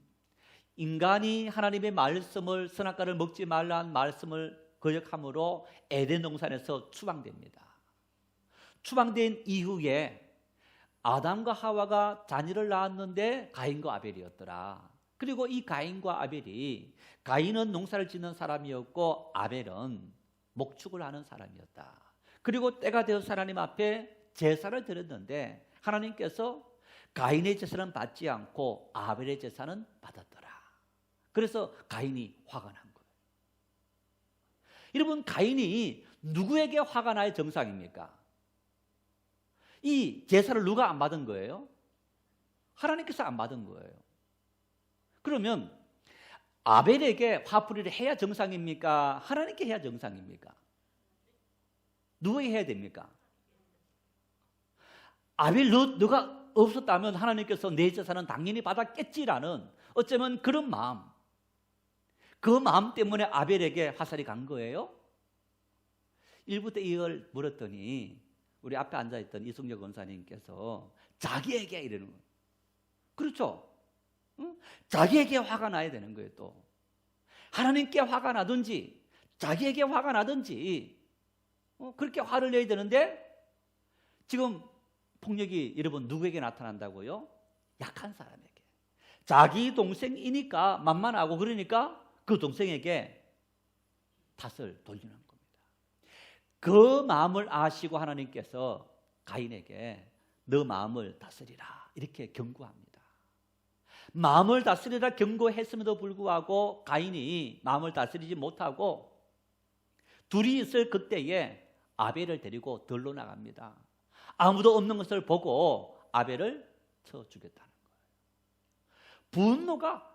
인간이 하나님의 말씀을 선악과를 먹지 말라는 말씀을 거역함으로 에덴 동산에서 추방됩니다. 추방된 이후에 아담과 하와가 자녀를 낳았는데 가인과 아벨이었더라. 그리고 이 가인과 아벨이 가인은 농사를 짓는 사람이었고 아벨은 목축을 하는 사람이었다. 그리고 때가 되어서 하나님 앞에 제사를 드렸는데 하나님께서 가인의 제사는 받지 않고 아벨의 제사는 받았더라. 그래서 가인이 화가 난 거예요. 여러분, 가인이 누구에게 화가 나야 정상입니까? 이 제사를 누가 안 받은 거예요? 하나님께서 안 받은 거예요. 그러면 아벨에게 화풀이를 해야 정상입니까? 하나님께 해야 정상입니까? 누구에게 해야 됩니까? 아벨 너가 없었다면 하나님께서 내 재산은 당연히 받았겠지라는 어쩌면 그런 마음, 그 마음 때문에 아벨에게 화살이 간 거예요. 1부 때 이걸 물었더니 우리 앞에 앉아있던 이승엽 권사님께서 자기에게 이러는 거예요. 그렇죠? 응? 자기에게 화가 나야 되는 거예요. 또 하나님께 화가 나든지 자기에게 화가 나든지 그렇게 화를 내야 되는데 지금 폭력이 여러분 누구에게 나타난다고요? 약한 사람에게. 자기 동생이니까 만만하고 그러니까 그 동생에게 탓을 돌리는 겁니다. 그 마음을 아시고 하나님께서 가인에게 너 마음을 다스리라 이렇게 경고합니다. 마음을 다스리라 경고했음에도 불구하고 가인이 마음을 다스리지 못하고 둘이 있을 그때에 아벨을 데리고 들로 나갑니다. 아무도 없는 것을 보고 아벨을 쳐 죽였다는 거예요. 분노가,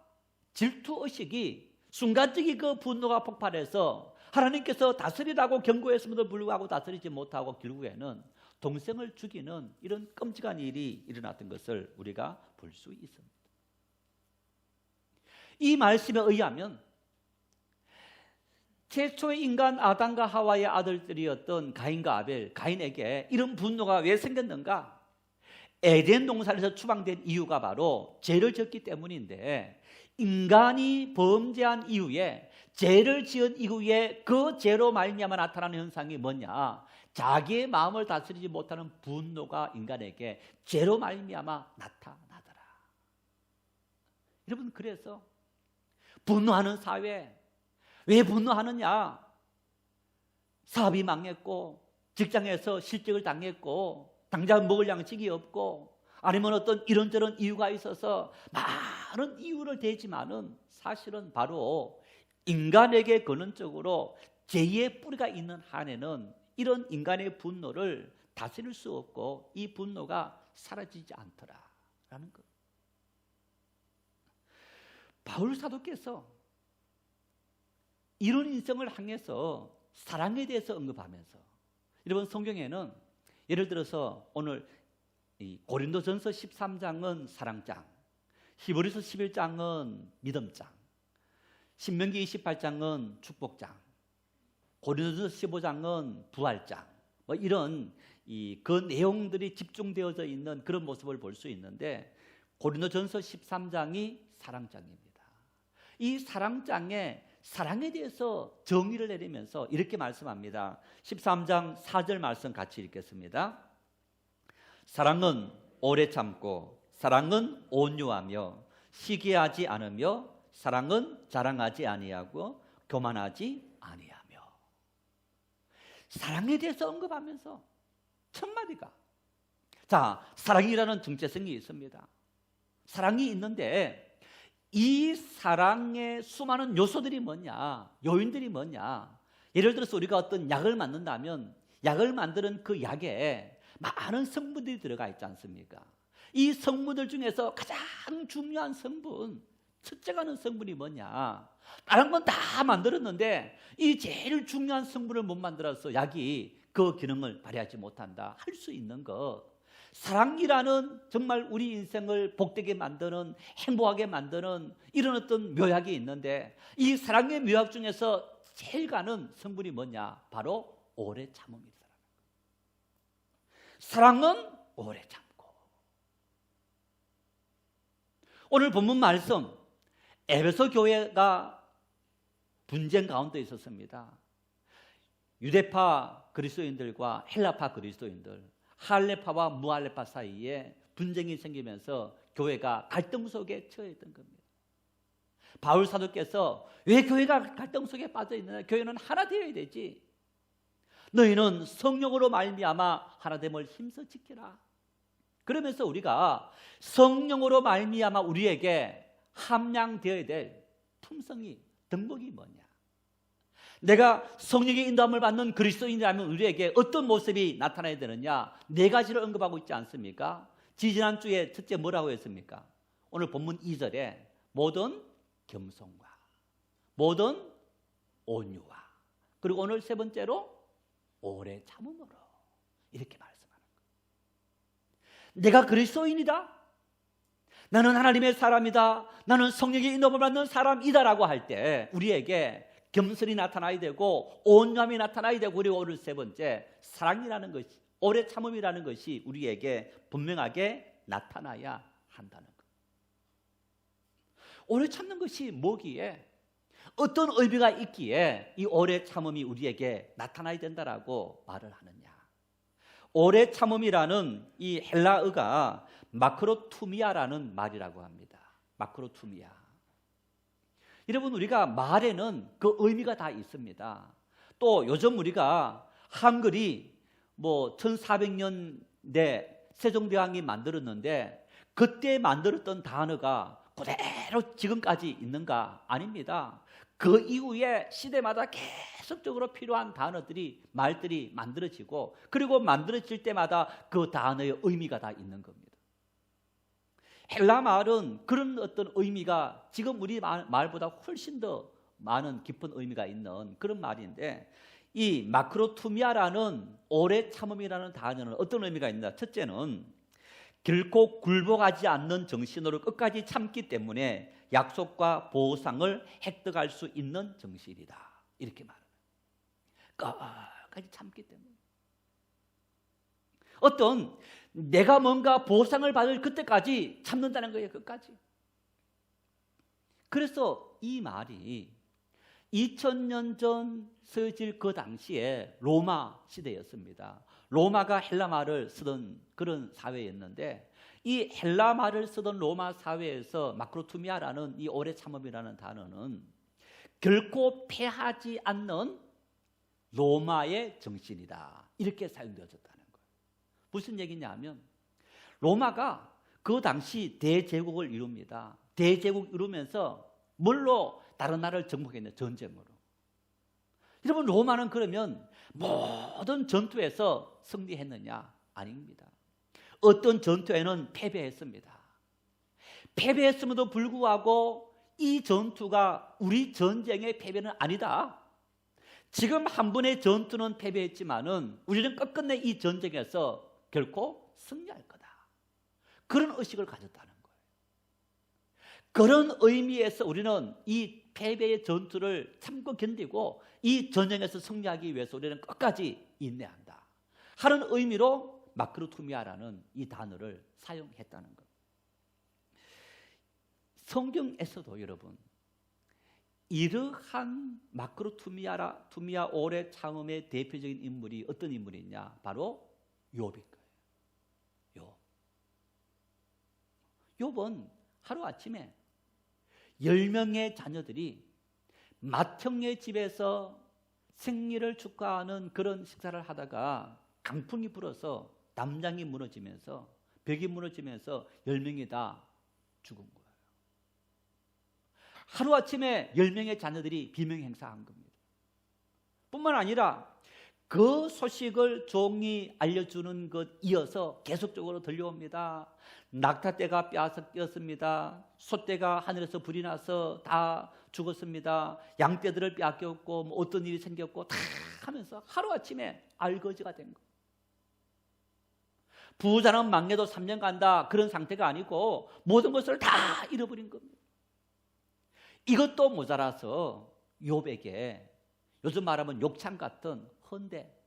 질투의식이 순간적인 그 분노가 폭발해서 하나님께서 다스리라고 경고했음에도 불구하고 다스리지 못하고 결국에는 동생을 죽이는 이런 끔찍한 일이 일어났던 것을 우리가 볼 수 있습니다. 이 말씀에 의하면 최초의 인간 아담과 하와의 아들들이었던 가인과 아벨, 가인에게 이런 분노가 왜 생겼는가? 에덴 동산에서 추방된 이유가 바로 죄를 지었기 때문인데 인간이 범죄한 이후에 죄를 지은 이후에 그 죄로 말미암아 나타나는 현상이 뭐냐? 자기의 마음을 다스리지 못하는 분노가 인간에게 죄로 말미암아 나타나더라. 여러분 그래서 분노하는 사회, 왜 분노하느냐? 사업이 망했고 직장에서 실직을 당했고 당장 먹을 양식이 없고 아니면 어떤 이런저런 이유가 있어서 많은 이유를 대지만은 사실은 바로 인간에게 근원적으로 죄의 뿌리가 있는 한에는 이런 인간의 분노를 다스릴 수 없고 이 분노가 사라지지 않더라라는 것. 바울 사도께서 이런 인생을 향해서 사랑에 대해서 언급하면서 여러분 성경에는 예를 들어서 오늘 이 고린도전서 13장은 사랑장, 히브리서 11장은 믿음장, 신명기 28장은 축복장, 고린도전서 15장은 부활장, 뭐 이런 그 내용들이 집중되어져 있는 그런 모습을 볼 수 있는데 고린도전서 13장이 사랑장입니다. 이 사랑장에 사랑에 대해서 정의를 내리면서 이렇게 말씀합니다. 13장 4절 말씀 같이 읽겠습니다. 사랑은 오래 참고 사랑은 온유하며 시기하지 않으며 사랑은 자랑하지 아니하고 교만하지 아니하며. 사랑에 대해서 언급하면서 첫 마디가 자, 사랑이라는 정체성이 있습니다. 사랑이 있는데 이 사랑의 수많은 요소들이 뭐냐, 요인들이 뭐냐. 예를 들어서 우리가 어떤 약을 만든다면 약을 만드는 그 약에 많은 성분들이 들어가 있지 않습니까? 이 성분들 중에서 가장 중요한 성분, 첫째가는 성분이 뭐냐? 다른 건 다 만들었는데 이 제일 중요한 성분을 못 만들어서 약이 그 기능을 발휘하지 못한다. 할 수 있는 것. 사랑이라는 정말 우리 인생을 복되게 만드는, 행복하게 만드는 이런 어떤 묘약이 있는데 이 사랑의 묘약 중에서 제일 가는 성분이 뭐냐? 바로 오래 참음이다. 사랑은 오래 참고. 오늘 본문 말씀 에베소 교회가 분쟁 가운데 있었습니다. 유대파 그리스도인들과 헬라파 그리스도인들, 할레파와 무할레파 사이에 분쟁이 생기면서 교회가 갈등 속에 처해있던 겁니다. 바울 사도께서 왜 교회가 갈등 속에 빠져 있느냐? 교회는 하나 되어야 되지. 너희는 성령으로 말미암아 하나됨을 힘써 지키라. 그러면서 우리가 성령으로 말미암아 우리에게 함량되어야 될 품성이, 덕목이 뭐냐? 내가 성령의 인도함을 받는 그리스도인이라면 우리에게 어떤 모습이 나타나야 되느냐? 네 가지를 언급하고 있지 않습니까? 지지난주에 첫째 뭐라고 했습니까? 오늘 본문 2절에 모든 겸손과 모든 온유와 그리고 오늘 세 번째로 오래 참음으로 이렇게 말씀하는 거예요. 내가 그리스도인이다. 나는 하나님의 사람이다. 나는 성령의 인도를 받는 사람이다라고 할 때 우리에게 겸손이 나타나야 되고 온유함이 나타나야 되고 그리고 오늘 세 번째 사랑이라는 것이 오래 참음이라는 것이 우리에게 분명하게 나타나야 한다는 것. 오래 참는 것이 뭐기에 어떤 의미가 있기에 이 오래 참음이 우리에게 나타나야 된다라고 말을 하느냐. 오래 참음이라는 이 헬라어가 마크로투미아라는 말이라고 합니다. 마크로투미아. 여러분 우리가 말에는 그 의미가 다 있습니다. 또 요즘 우리가 한글이 1400년대 세종대왕이 만들었는데 그때 만들었던 단어가 그대로 지금까지 있는가? 아닙니다. 그 이후에 시대마다 계속적으로 필요한 단어들이 말들이 만들어지고 그리고 만들어질 때마다 그 단어의 의미가 다 있는 겁니다. 헬라 말은 그런 어떤 의미가 지금 우리 말보다 훨씬 더 많은 깊은 의미가 있는 그런 말인데 이 마크로투미아라는 오래 참음이라는 단어는 어떤 의미가 있나? 첫째는 결코 굴복하지 않는 정신으로 끝까지 참기 때문에 약속과 보상을 획득할 수 있는 정신이다. 이렇게 말합니다. 끝까지 참기 때문에. 어떤 내가 뭔가 보상을 받을 그때까지 참는다는 거예요. 끝까지. 그래서 이 말이 2000년 전 쓰여질 그 당시에 로마 시대였습니다. 로마가 헬라 말을 쓰던 그런 사회였는데 이 헬라 말을 쓰던 로마 사회에서 마크로투미아라는 이 오래 참음이라는 단어는 결코 패하지 않는 로마의 정신이다. 이렇게 사용되어졌다는 거예요. 무슨 얘기냐면 로마가 그 당시 대제국을 이룹니다. 대제국 이루면서 뭘로 다른 나라를 정복했냐? 전쟁으로. 여러분 로마는 그러면 모든 전투에서 승리했느냐? 아닙니다. 어떤 전투에는 패배했습니다. 패배했음에도 불구하고 이 전투가 우리 전쟁의 패배는 아니다. 지금 한 번의 전투는 패배했지만은 우리는 끝끝내 이 전쟁에서 결코 승리할 거다. 그런 의식을 가졌다는 거예요. 그런 의미에서 우리는 이 패배의 전투를 참고 견디고 이 전쟁에서 승리하기 위해서 우리는 끝까지 인내한다 하는 의미로 마크로투미아라는 이 단어를 사용했다는 것. 성경에서도 여러분 이러한 마크로투미아 오래 참음의 대표적인 인물이 어떤 인물이냐? 바로 욥일 거예요. 욥은 하루아침에 10명의 자녀들이 맏형의 집에서 생리를 축하하는 그런 식사를 하다가 강풍이 불어서 담장이 무너지면서 벽이 무너지면서 10명이 다 죽은 거예요. 하루아침에 10명의 자녀들이 비명행사한 겁니다. 뿐만 아니라 그 소식을 종이 알려주는 것 이어서 계속적으로 들려옵니다. 낙타떼가 빼앗겼습니다. 소떼가 하늘에서 불이 나서 다 죽었습니다. 양떼들을 빼앗겼고 어떤 일이 생겼고 다 하면서 하루아침에 알거지가 된 거예요. 부자는 망해도 3년 간다 그런 상태가 아니고 모든 것을 다 잃어버린 겁니다. 이것도 모자라서 욥에게 요즘 말하면 욕창 같은 헌데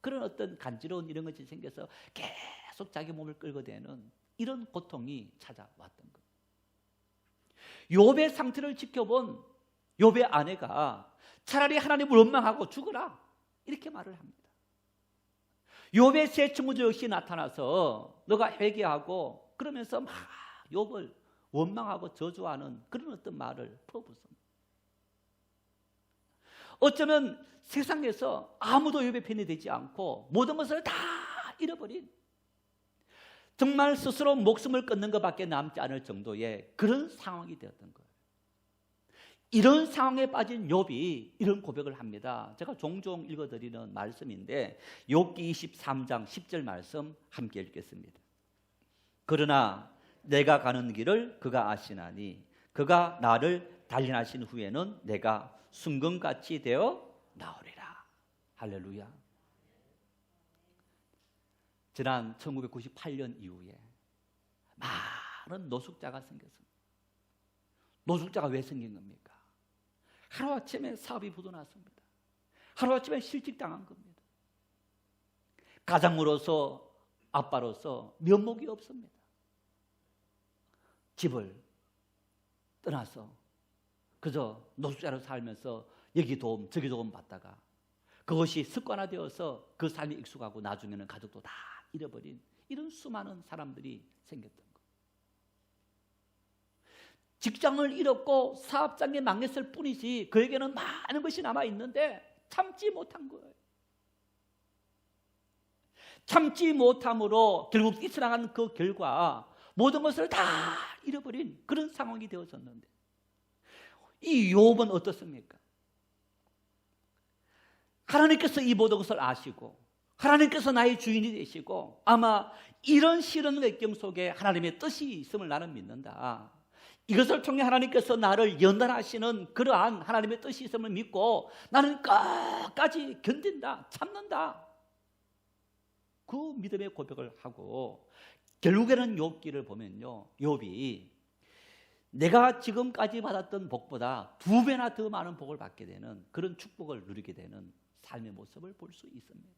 그런 어떤 간지러운 이런 것이 생겨서 계속 자기 몸을 끌고 대는 이런 고통이 찾아왔던 것. 욥의 상태를 지켜본 욥의 아내가 차라리 하나님을 원망하고 죽어라 이렇게 말을 합니다. 욥의 세 친구들 역시 나타나서 너가 회개하고 그러면서 막 욥을 원망하고 저주하는 그런 어떤 말을 퍼붓습니다. 어쩌면 세상에서 아무도 욥의 편이 되지 않고 모든 것을 다 잃어버린 정말 스스로 목숨을 끊는 것밖에 남지 않을 정도의 그런 상황이 되었던 거예요. 이런 상황에 빠진 욥이 이런 고백을 합니다. 제가 종종 읽어드리는 말씀인데 욥기 23장 10절 말씀 함께 읽겠습니다. 그러나 내가 가는 길을 그가 아시나니 그가 나를 단련하신 후에는 내가 순금같이 되어 나오리라. 할렐루야. 지난 1998년 이후에 많은 노숙자가 생겼습니다. 노숙자가 왜 생긴 겁니까? 하루아침에 사업이 부도났습니다. 하루아침에 실직당한 겁니다. 가장으로서 아빠로서 면목이 없습니다. 집을 떠나서 그저 노숙자로 살면서 여기 도움 저기 도움 받다가 그것이 습관화되어서 그 삶이 익숙하고 나중에는 가족도 다 잃어버린 이런 수많은 사람들이 생겼던 거예요. 직장을 잃었고 사업장에 망했을 뿐이지 그에게는 많은 것이 남아있는데 참지 못한 거예요. 참지 못함으로 결국 이슬랑한 그 결과 모든 것을 다 잃어버린 그런 상황이 되어졌는데 이 욥은 어떻습니까? 하나님께서 이 모든 것을 아시고 하나님께서 나의 주인이 되시고 아마 이런 싫은 외경 속에 하나님의 뜻이 있음을 나는 믿는다. 이것을 통해 하나님께서 나를 연단하시는 그러한 하나님의 뜻이 있음을 믿고 나는 끝까지 견딘다, 참는다. 그 믿음의 고백을 하고 결국에는 욥기를 보면요, 욥이 내가 지금까지 받았던 복보다 2배나 더 많은 복을 받게 되는 그런 축복을 누리게 되는 삶의 모습을 볼 수 있습니다.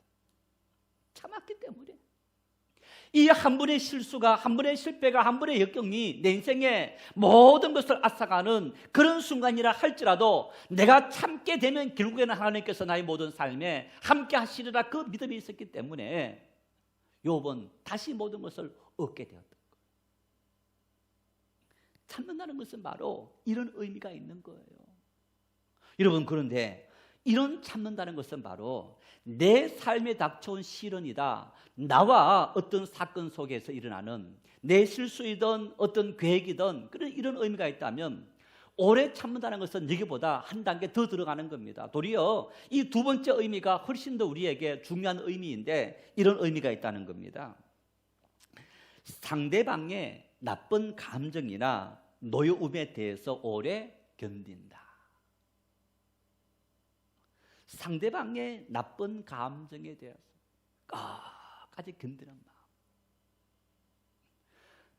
참았기 때문에 이 한 번의 실수가, 한 번의 실패가, 한 번의 역경이 내 인생의 모든 것을 앗아가는 그런 순간이라 할지라도 내가 참게 되면 결국에는 하나님께서 나의 모든 삶에 함께 하시리라 그 믿음이 있었기 때문에 욥은 다시 모든 것을 얻게 되었다. 참는다는 것은 바로 이런 의미가 있는 거예요. 여러분, 그런데 이런 참는다는 것은 바로 내 삶에 닥쳐온 시련이다. 나와 어떤 사건 속에서 일어나는 내 실수이든 어떤 계획이든 그런 이런 의미가 있다면 오래 참는다는 것은 여기보다 한 단계 더 들어가는 겁니다. 도리어 이 두 번째 의미가 훨씬 더 우리에게 중요한 의미인데 이런 의미가 있다는 겁니다. 상대방의 나쁜 감정이나 노여움에 대해서 오래 견딘다. 상대방의 나쁜 감정에 대해서 끝까지 견디는 마음.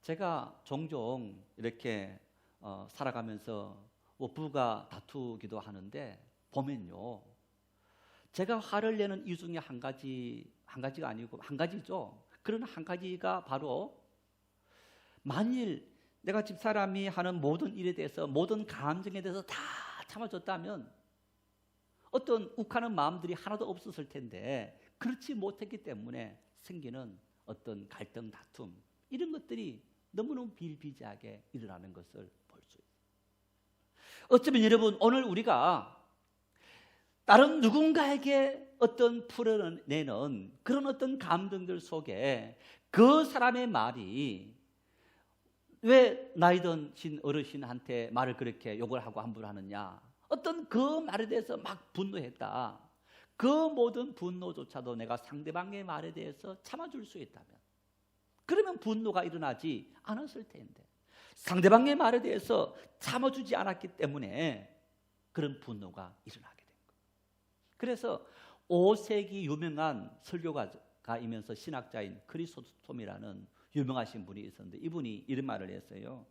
제가 종종 이렇게 살아가면서 부부가 다투기도 하는데 보면요, 제가 화를 내는 이유 중에 한 가지가 아니고 한 가지죠. 그런 한 가지가 바로 만일 내가 집사람이 하는 모든 일에 대해서 모든 감정에 대해서 다 참아줬다면 어떤 욱하는 마음들이 하나도 없었을 텐데 그렇지 못했기 때문에 생기는 어떤 갈등, 다툼 이런 것들이 너무너무 비일비재하게 일어나는 것을 볼 수 있어요. 어쩌면 여러분 오늘 우리가 다른 누군가에게 어떤 풀어내는 그런 어떤 감정들 속에 그 사람의 말이 왜 나이 든 어르신한테 말을 그렇게 욕을 하고 함부로 하느냐, 어떤 그 말에 대해서 막 분노했다. 그 모든 분노조차도 내가 상대방의 말에 대해서 참아줄 수 있다면 그러면 분노가 일어나지 않았을 텐데 상대방의 말에 대해서 참아주지 않았기 때문에 그런 분노가 일어나게 된 거예요. 그래서 5세기 유명한 설교가이면서 신학자인 크리소스톰이라는 유명하신 분이 있었는데 이분이 이런 말을 했어요.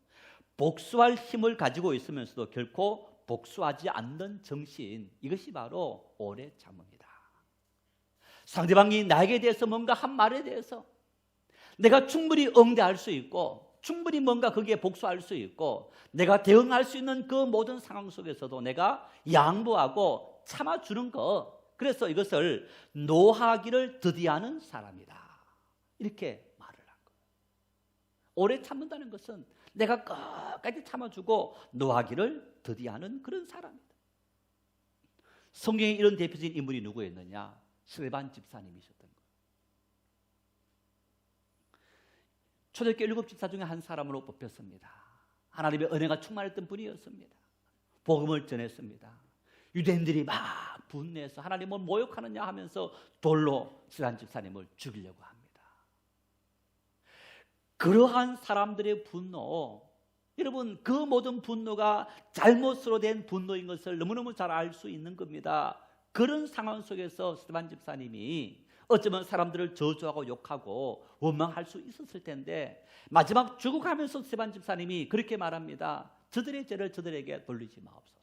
복수할 힘을 가지고 있으면서도 결코 복수하지 않는 정신, 이것이 바로 오래 참음이다. 상대방이 나에게 대해서 뭔가 한 말에 대해서 내가 충분히 응대할 수 있고 충분히 뭔가 거기에 복수할 수 있고 내가 대응할 수 있는 그 모든 상황 속에서도 내가 양보하고 참아주는 것, 그래서 이것을 노하기를 더디하는 사람이다. 이렇게 말을 한 거예요. 오래 참는다는 것은 내가 끝까지 참아주고 노하기를 더디하는 그런 사람이다. 성경에 이런 대표적인 인물이 누구였느냐? 스데반 집사님이셨던 거예요. 초대교회 7집사 중에 한 사람으로 뽑혔습니다. 하나님의 은혜가 충만했던 분이었습니다. 복음을 전했습니다. 유대인들이 막 분내서 하나님을 모욕하느냐 하면서 돌로 스데반 집사님을 죽이려고 합니다. 그러한 사람들의 분노, 여러분 그 모든 분노가 잘못으로 된 분노인 것을 너무너무 잘 알 수 있는 겁니다. 그런 상황 속에서 스데반 집사님이 어쩌면 사람들을 저주하고 욕하고 원망할 수 있었을 텐데 마지막 죽어가면서 스데반 집사님이 그렇게 말합니다. 저들의 죄를 저들에게 돌리지 마옵소서.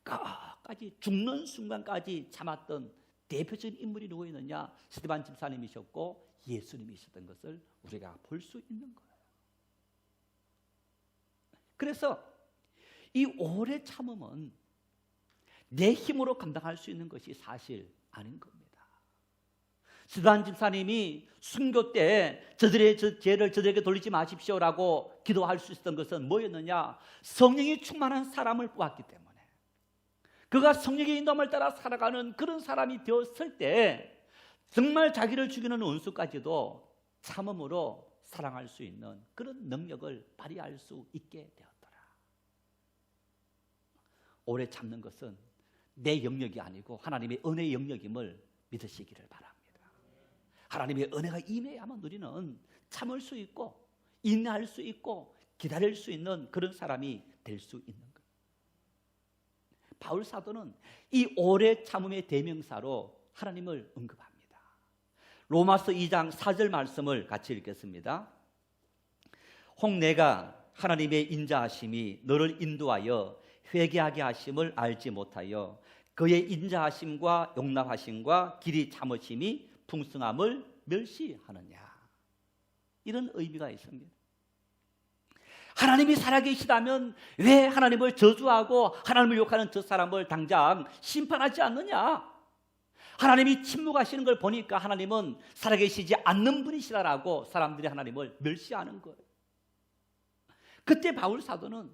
끝까지 죽는 순간까지 참았던 대표적인 인물이 누구 있느냐? 스데반 집사님이셨고 예수님이셨던 것을 우리가 볼 수 있는 거예요. 그래서 이 오래 참음은 내 힘으로 감당할 수 있는 것이 사실 아닌 겁니다. 스데반 집사님이 순교 때 저들의 죄를 저들에게 돌리지 마십시오라고 기도할 수 있었던 것은 뭐였느냐? 성령이 충만한 사람을 보았기 때문에, 그가 성령의 인도함을 따라 살아가는 그런 사람이 되었을 때 정말 자기를 죽이는 원수까지도 참음으로 사랑할 수 있는 그런 능력을 발휘할 수 있게 되었더라. 오래 참는 것은 내 영역이 아니고 하나님의 은혜의 영역임을 믿으시기를 바랍니다. 하나님의 은혜가 임해야만 우리는 참을 수 있고 인내할 수 있고 기다릴 수 있는 그런 사람이 될 수 있는 거예요. 바울 사도는 이 오래 참음의 대명사로 하나님을 언급합니다. 로마서 2장 4절 말씀을 같이 읽겠습니다. 혹 내가 하나님의 인자하심이 너를 인도하여 회개하게 하심을 알지 못하여 그의 인자하심과 용납하심과 길이 참으심이 풍성함을 멸시하느냐. 이런 의미가 있습니다. 하나님이 살아계시다면 왜 하나님을 저주하고 하나님을 욕하는 저 사람을 당장 심판하지 않느냐? 하나님이 침묵하시는 걸 보니까 하나님은 살아계시지 않는 분이시다라고 사람들이 하나님을 멸시하는 거예요. 그때 바울 사도는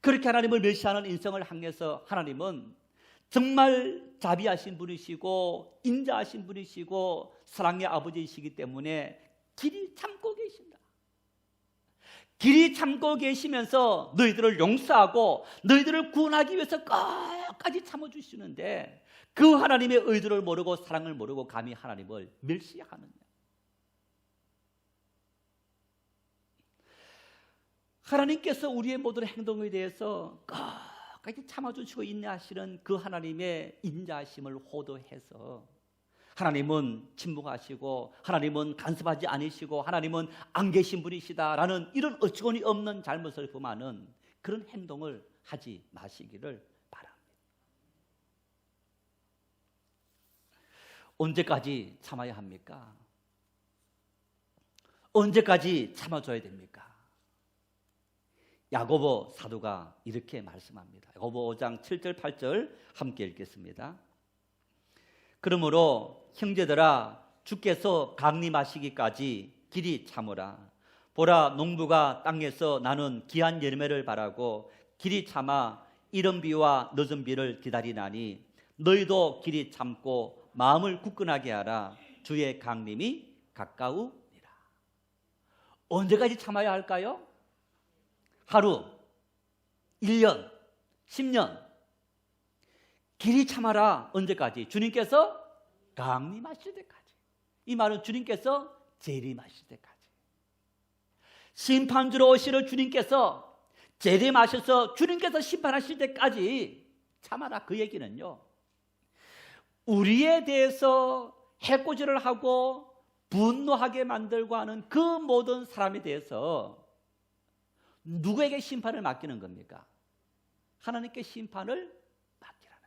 그렇게 하나님을 멸시하는 인생을 향해서 하나님은 정말 자비하신 분이시고 인자하신 분이시고 사랑의 아버지이시기 때문에 길이 참고 계신다. 길이 참고 계시면서 너희들을 용서하고 너희들을 구원하기 위해서 끝까지 참아주시는데 그 하나님의 의도를 모르고 사랑을 모르고 감히 하나님을 멸시하느냐. 하나님께서 우리의 모든 행동에 대해서 끝까지 참아주시고 인내하시는 그 하나님의 인자하심을 호도해서 하나님은 침묵하시고 하나님은 간섭하지 않으시고 하나님은 안 계신 분이시다라는 이런 어처구니 없는 잘못을 범하는 그런 행동을 하지 마시기를 바랍니다. 언제까지 참아야 합니까? 언제까지 참아줘야 됩니까? 야고보 사도가 이렇게 말씀합니다. 야고보 5장 7절 8절 함께 읽겠습니다. 그러므로 형제들아 주께서 강림하시기까지 길이 참으라. 보라 농부가 땅에서 나는 귀한 열매를 바라고 길이 참아 이른 비와 늦은 비를 기다리나니 너희도 길이 참고 마음을 굳건하게 하라. 주의 강림이 가까우니라. 언제까지 참아야 할까요? 하루, 1년, 10년. 길이 참아라. 언제까지? 주님께서 강림하실 때까지. 이 말은 주님께서 재림하실 때까지. 심판주로 오시는 주님께서 재림하셔서 주님께서 심판하실 때까지 참아라. 그 얘기는요, 우리에 대해서 해코지를 하고 분노하게 만들고 하는 그 모든 사람에 대해서 누구에게 심판을 맡기는 겁니까? 하나님께 심판을 맡기라는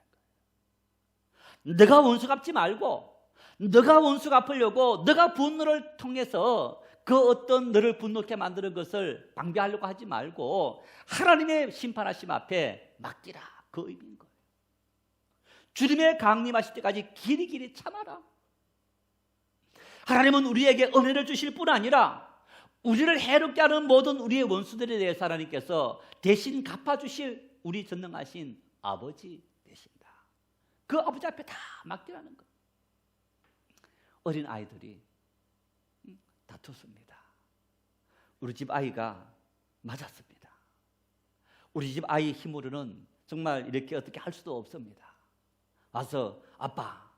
거예요. 내가 원수 갚지 말고 너가 원수 갚으려고 너가 분노를 통해서 그 어떤 너를 분노케 만드는 것을 방비하려고 하지 말고 하나님의 심판하심 앞에 맡기라. 그 의미인 거예요. 주님의 강림하실 때까지 길이 참아라. 하나님은 우리에게 은혜를 주실 뿐 아니라 우리를 해롭게 하는 모든 우리의 원수들에 대해서 하나님께서 대신 갚아주실 우리 전능하신 아버지 되신다. 그 아버지 앞에 다 맡기라는 것. 어린 아이들이 다퉜습니다. 우리 집 아이가 맞았습니다. 우리 집 아이 힘으로는 정말 이렇게 어떻게 할 수도 없습니다. 와서 아빠,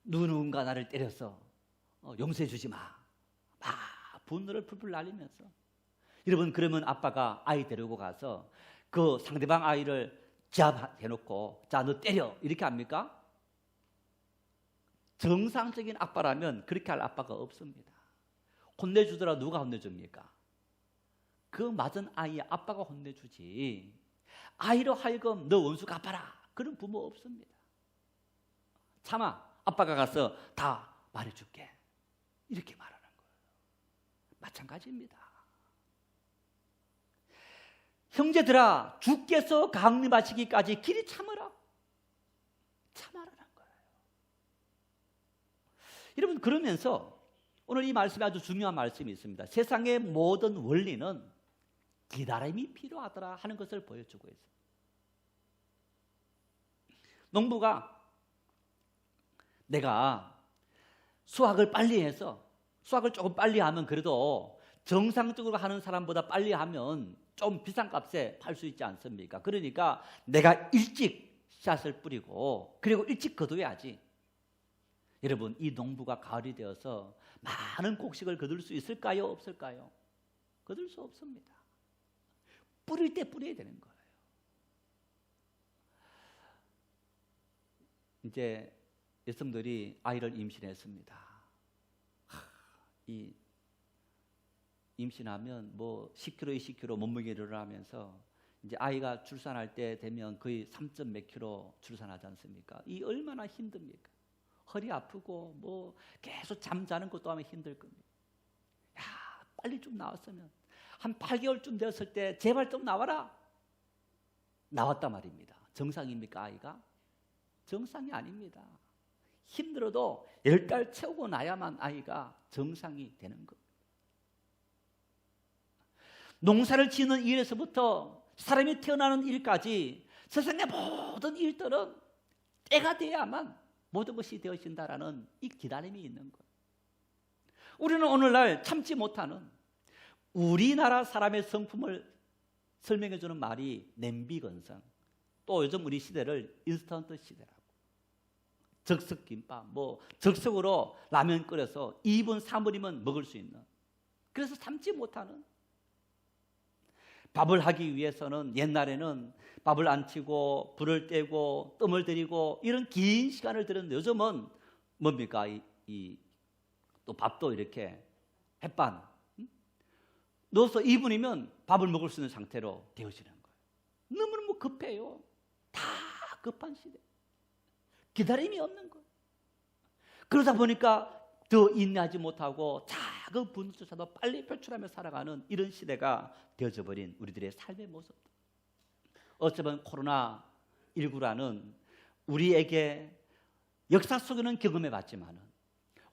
누군가 나를 때려서 용서해 주지 마. 막 분노를 풀풀 날리면서 여러분, 그러면 아빠가 아이 데리고 가서 그 상대방 아이를 제압해놓고 자, 너 때려 이렇게 합니까? 정상적인 아빠라면 그렇게 할 아빠가 없습니다. 혼내주더라 누가 혼내줍니까? 그 맞은 아이의 아빠가 혼내주지, 아이로 하여금 너 원수 갚아라 그런 부모 없습니다. 참아, 아빠가 가서 다 말해줄게 이렇게 말하는 거예요. 마찬가지입니다. 형제들아, 주께서 강림하시기까지 길이 참으라. 참아라는 거예요. 여러분, 그러면서 오늘 이 말씀에 아주 중요한 말씀이 있습니다. 세상의 모든 원리는 기다림이 필요하더라 하는 것을 보여주고 있어요. 농부가 내가 수확을 빨리 해서, 수확을 조금 빨리 하면 그래도 정상적으로 하는 사람보다 빨리 하면 좀 비싼 값에 팔 수 있지 않습니까? 그러니까 내가 일찍 씨앗을 뿌리고 그리고 일찍 거둬야지. 여러분, 이 농부가 가을이 되어서 많은 곡식을 거둘 수 있을까요? 없을까요? 거둘 수 없습니다. 뿌릴 때 뿌려야 되는 거예요. 이제 여성들이 아이를 임신했습니다. 이 임신하면 뭐 10kg, 20kg 몸무게를 하면서 이제 아이가 출산할 때 되면 거의 3점 몇 킬로 출산하지 않습니까? 이 얼마나 힘듭니까? 허리 아프고 뭐 계속 잠자는 것도 하면 힘들 겁니다. 야, 빨리 좀 나왔으면 한 8개월쯤 되었을 때 제발 좀 나와라. 나왔단 말입니다. 정상입니까, 아이가? 정상이 아닙니다. 힘들어도 10달 채우고 나야만 아이가 정상이 되는 겁니다. 농사를 지는 일에서부터 사람이 태어나는 일까지 세상의 모든 일들은 때가 돼야만 모든 것이 되어진다라는 이 기다림이 있는 거예요. 우리는 오늘날 참지 못하는 우리나라 사람의 성품을 설명해 주는 말이 냄비건성, 또 요즘 우리 시대를 인스턴트 시대라고, 즉석김밥, 뭐 즉석으로 라면 끓여서 2분 3분이면 먹을 수 있는, 그래서 참지 못하는, 밥을 하기 위해서는 옛날에는 밥을 안 치고 불을 떼고 뜸을 들이고 이런 긴 시간을 들였는데 요즘은 뭡니까? 또 밥도 이렇게 햇반 넣어서 2분이면 밥을 먹을 수 있는 상태로 되어지는 거예요. 너무너무 급해요. 다 급한 시대. 기다림이 없는 거예요. 그러다 보니까 더 인내하지 못하고 작은 분수조차도 빨리 표출하며 살아가는 이런 시대가 되어져 버린 우리들의 삶의 모습. 어쩌면 코로나19라는 우리에게 역사 속에는 경험해봤지만은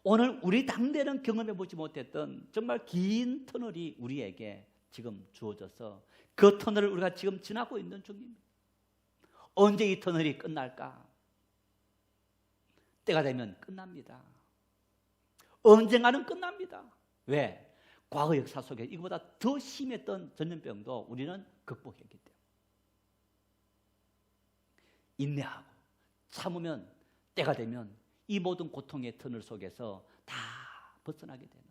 오늘 우리 당대는 경험해보지 못했던 정말 긴 터널이 우리에게 지금 주어져서 그 터널을 우리가 지금 지나고 있는 중입니다. 언제 이 터널이 끝날까? 때가 되면 끝납니다. 언젠가는 끝납니다. 왜? 과거 역사 속에 이거보다 더 심했던 전염병도 우리는 극복했기 때문에. 인내하고 참으면 때가 되면 이 모든 고통의 터널 속에서 다 벗어나게 되는,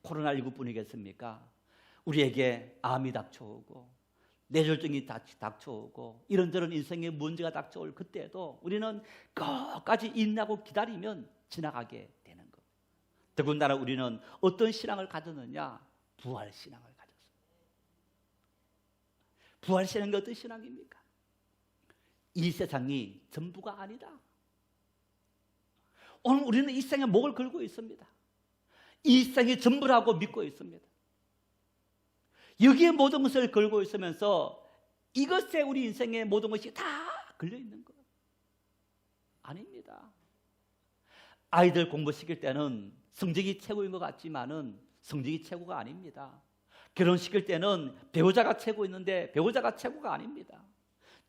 코로나19뿐이겠습니까? 우리에게 암이 닥쳐오고 뇌졸중이 닥쳐오고 이런저런 인생의 문제가 닥쳐올 그때에도 우리는 끝까지 인내하고 기다리면 지나가게 되는 것. 더군다나 우리는 어떤 신앙을 가졌느냐? 부활신앙을 가졌습니다. 부활신앙이 어떤 신앙입니까? 이 세상이 전부가 아니다. 오늘 우리는 이 세상에 목을 걸고 있습니다. 이 세상이 전부라고 믿고 있습니다. 여기에 모든 것을 걸고 있으면서 이것에 우리 인생의 모든 것이 다 걸려 있는 거예요. 아닙니다. 아이들 공부시킬 때는 성적이 최고인 것 같지만은 성적이 최고가 아닙니다. 결혼시킬 때는 배우자가 최고였는데 배우자가 최고가 아닙니다.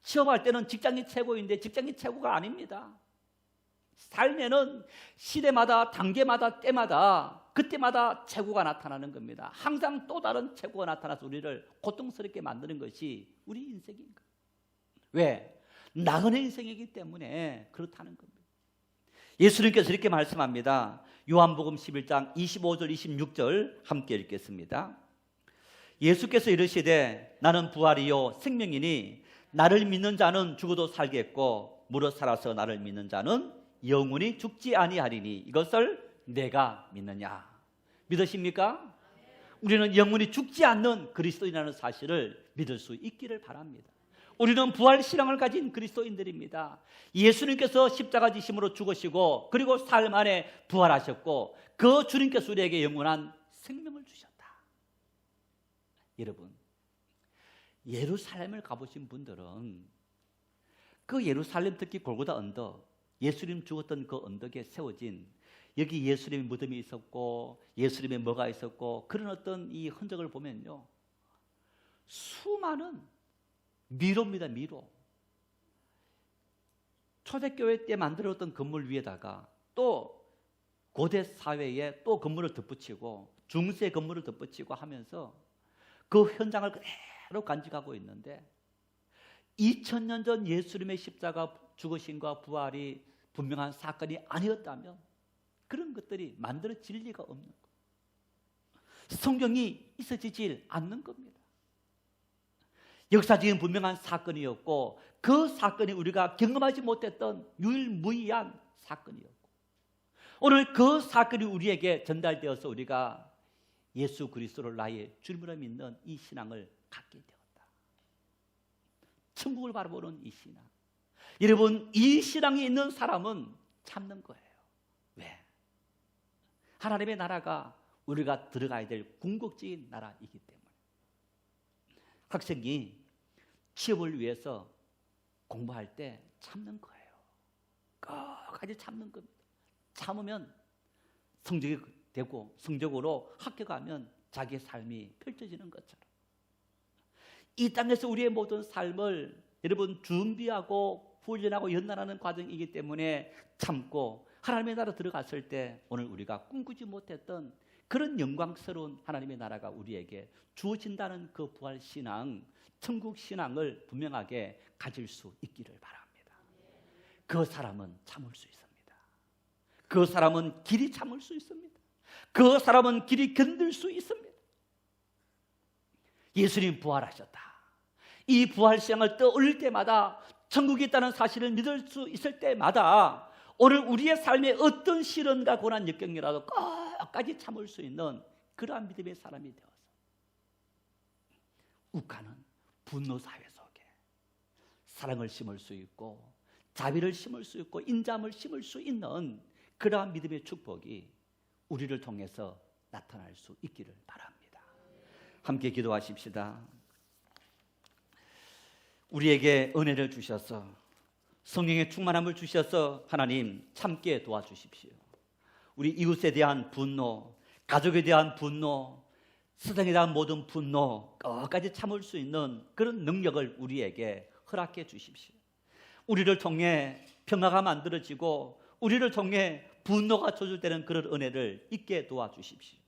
취업할 때는 직장이 최고인데 직장이 최고가 아닙니다. 삶에는 시대마다 단계마다 때마다 그때마다 최고가 나타나는 겁니다. 항상 또 다른 최고가 나타나서 우리를 고통스럽게 만드는 것이 우리 인생인 거예요. 왜? 나그네 인생이기 때문에 그렇다는 겁니다. 예수님께서 이렇게 말씀합니다. 요한복음 11장 25절 26절 함께 읽겠습니다. 예수께서 이르시되 나는 부활이요 생명이니 나를 믿는 자는 죽어도 살겠고 무릇 살아서 나를 믿는 자는 영원히 죽지 아니하리니 이것을 내가 믿느냐? 믿으십니까? 우리는 영원히 죽지 않는 그리스도인이라는 사실을 믿을 수 있기를 바랍니다. 우리는 부활 신앙을 가진 그리스도인들입니다. 예수님께서 십자가 지심으로 죽으시고 그리고 사흘 만에 부활하셨고 그 주님께서 우리에게 영원한 생명을 주셨다. 여러분, 예루살렘을 가보신 분들은 그 예루살렘, 특히 골고다 언덕, 예수님 죽었던 그 언덕에 세워진, 여기 예수님의 무덤이 있었고 예수님의 뭐가 있었고 그런 어떤 이 흔적을 보면요, 수많은 미로입니다. 미로. 초대교회 때 만들었던 건물 위에다가 또 고대 사회에 또 건물을 덧붙이고 중세 건물을 덧붙이고 하면서 그 현장을 그대로 간직하고 있는데, 2000년 전 예수님의 십자가 죽으심과 부활이 분명한 사건이 아니었다면 그런 것들이 만들어질 리가 없는 거예요. 성경이 있어지질 않는 겁니다. 역사적인 분명한 사건이었고 그 사건이 우리가 경험하지 못했던 유일무이한 사건이었고, 오늘 그 사건이 우리에게 전달되어서 우리가 예수 그리스도를 나의 주님으로 믿는 이 신앙을 갖게 되었다. 천국을 바라보는 이 신앙. 여러분, 이 신앙이 있는 사람은 참는 거예요. 왜? 하나님의 나라가 우리가 들어가야 될 궁극적인 나라이기 때문에. 학생이 취업을 위해서 공부할 때 참는 거예요. 끝까지 참는 겁니다. 참으면 성적이 되고 성적으로 학교 가면 자기의 삶이 펼쳐지는 것처럼, 이 땅에서 우리의 모든 삶을 여러분 준비하고 훈련하고 연단하는 과정이기 때문에 참고 하나님의 나라 들어갔을 때 오늘 우리가 꿈꾸지 못했던 그런 영광스러운 하나님의 나라가 우리에게 주어진다는 그 부활 신앙, 천국 신앙을 분명하게 가질 수 있기를 바랍니다. 그 사람은 참을 수 있습니다. 그 사람은 길이 참을 수 있습니다. 그 사람은 길이 견딜 수 있습니다. 예수님 부활하셨다. 이 부활 신앙을 떠올릴 때마다, 천국이 있다는 사실을 믿을 수 있을 때마다 오늘 우리의 삶에 어떤 시련과 고난 역경이라도 끝까지 참을 수 있는 그러한 믿음의 사람이 되어서 욱하는 분노 사회 속에 사랑을 심을 수 있고 자비를 심을 수 있고 인자함을 심을 수 있는 그러한 믿음의 축복이 우리를 통해서 나타날 수 있기를 바랍니다. 함께 기도하십시다. 우리에게 은혜를 주셔서 성령의 충만함을 주셔서 하나님 참게 도와주십시오. 우리 이웃에 대한 분노, 가족에 대한 분노, 세상에 대한 모든 분노 끝까지 참을 수 있는 그런 능력을 우리에게 허락해 주십시오. 우리를 통해 평화가 만들어지고 우리를 통해 분노가 조절되는 그런 은혜를 있게 도와주십시오.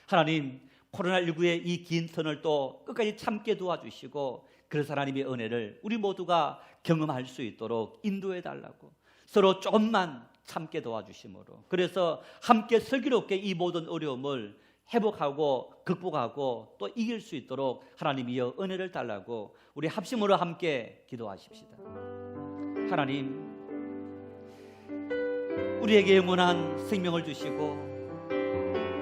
하나님, 코로나19의 이 긴 터널 또 끝까지 참게 도와주시고 그래서 하나님의 은혜를 우리 모두가 경험할 수 있도록 인도해 달라고, 서로 조금만 참게 도와주심으로, 그래서 함께 슬기롭게 이 모든 어려움을 회복하고 극복하고 또 이길 수 있도록 하나님이여 은혜를 달라고 우리 합심으로 함께 기도하십시다. 하나님, 우리에게 영원한 생명을 주시고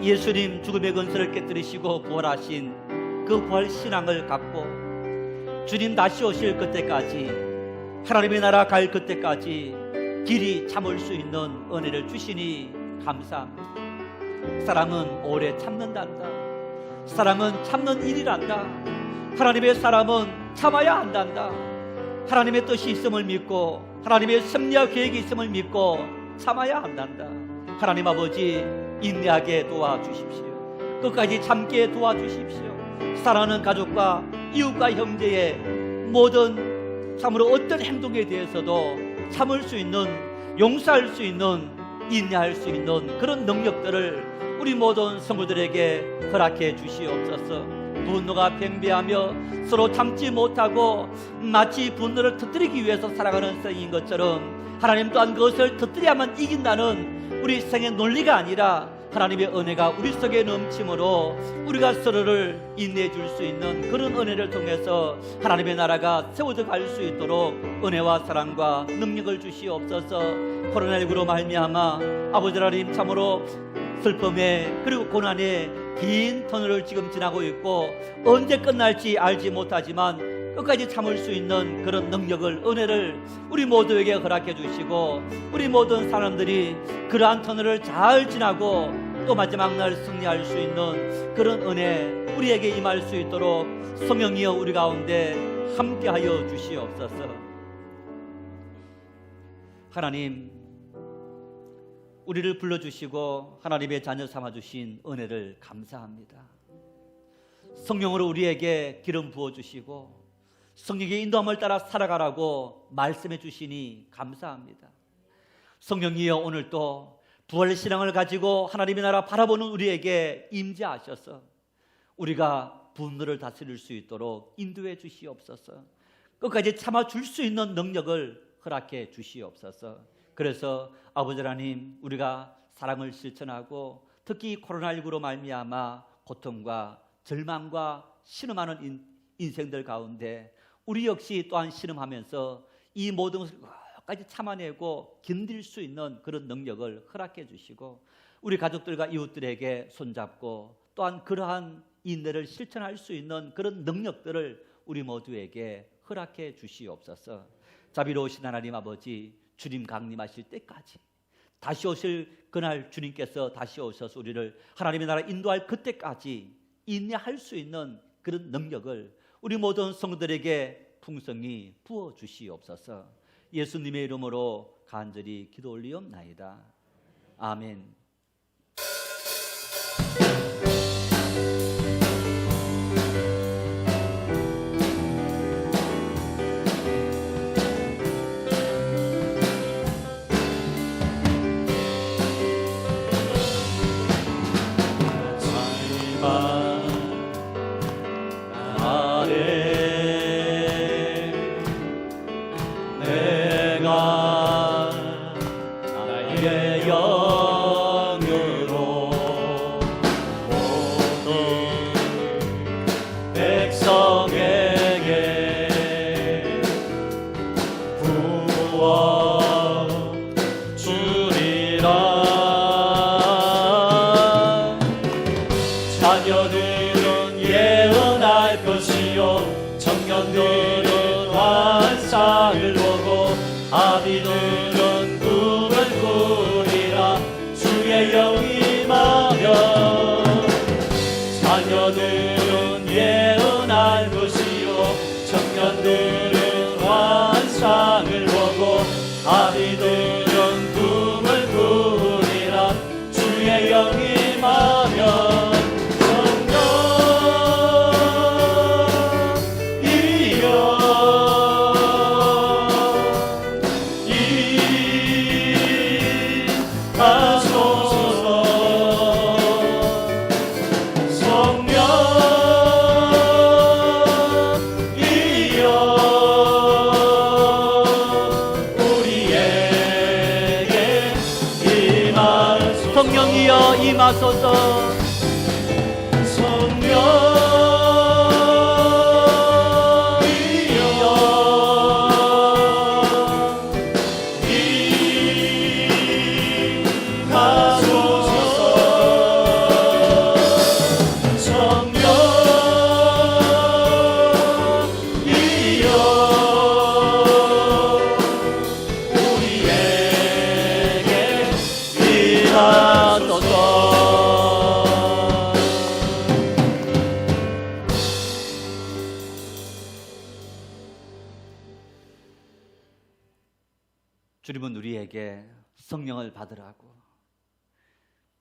예수님 죽음의 근세를 깨뜨리시고 부활하신 그 부활 신앙을 갖고 주님 다시 오실 그때까지, 하나님의 나라 갈 그때까지 길이 참을 수 있는 은혜를 주시니 감사합니다. 사람은 오래 참는단다. 사람은 참는 일이란다. 하나님의 사람은 참아야 한단다. 하나님의 뜻이 있음을 믿고 하나님의 섭리와 계획이 있음을 믿고 참아야 한단다. 하나님 아버지, 인내하게 도와주십시오. 끝까지 참게 도와주십시오. 사랑하는 가족과 이웃과 형제의 모든 참으로 어떤 행동에 대해서도 참을 수 있는, 용서할 수 있는, 인내할 수 있는 그런 능력들을 우리 모든 성도들에게 허락해 주시옵소서. 분노가 팽배하며 서로 참지 못하고 마치 분노를 터뜨리기 위해서 살아가는 세상인 것처럼 하나님 또한 그것을 터뜨려야만 이긴다는 우리 세상의 논리가 아니라 하나님의 은혜가 우리 속에 넘침으로 우리가 서로를 인내해 줄 수 있는 그런 은혜를 통해서 하나님의 나라가 세워져 갈 수 있도록 은혜와 사랑과 능력을 주시옵소서. 코로나19로 말미암아 아버지 하나님 참으로 슬픔에 그리고 고난에 긴 터널을 지금 지나고 있고 언제 끝날지 알지 못하지만 끝까지 참을 수 있는 그런 능력을, 은혜를 우리 모두에게 허락해 주시고 우리 모든 사람들이 그러한 터널을 잘 지나고 또 마지막 날 승리할 수 있는 그런 은혜 우리에게 임할 수 있도록 성령이여 우리 가운데 함께하여 주시옵소서. 하나님, 우리를 불러주시고 하나님의 자녀 삼아주신 은혜를 감사합니다. 성령으로 우리에게 기름 부어주시고 성령의 인도함을 따라 살아가라고 말씀해 주시니 감사합니다. 성령이여 오늘도 부활신앙을 가지고 하나님의 나라 바라보는 우리에게 임재하셔서 우리가 분노를 다스릴 수 있도록 인도해 주시옵소서. 끝까지 참아줄 수 있는 능력을 허락해 주시옵소서. 그래서 아버지 하나님, 우리가 사랑을 실천하고 특히 코로나19로 말미암아 고통과 절망과 신음하는 인생들 가운데 우리 역시 또한 신음하면서 이 모든 것까지 참아내고 견딜 수 있는 그런 능력을 허락해 주시고 우리 가족들과 이웃들에게 손잡고 또한 그러한 인내를 실천할 수 있는 그런 능력들을 우리 모두에게 허락해 주시옵소서. 자비로우신 하나님 아버지, 주님 강림하실 때까지 다시 오실 그날 주님께서 다시 오셔서 우리를 하나님의 나라 인도할 그때까지 인내할 수 있는 그런 능력을 우리 모든 성도들에게 풍성히 부어 주시옵소서. 예수님의 이름으로 간절히 기도 올리옵나이다. 아멘. 자녀들은 예언할 것이요 청년들은 환상을 보고 아비들은 꿈을 꾸리라. 주의 영이 임하면 자녀들은 예언할 것이요 청년들은 환상을 보고 아비들은 꿈을 꾸리라. 주의 영이 임하면 성령이여 임하소서. 주님은 우리에게 성령을 받으라고,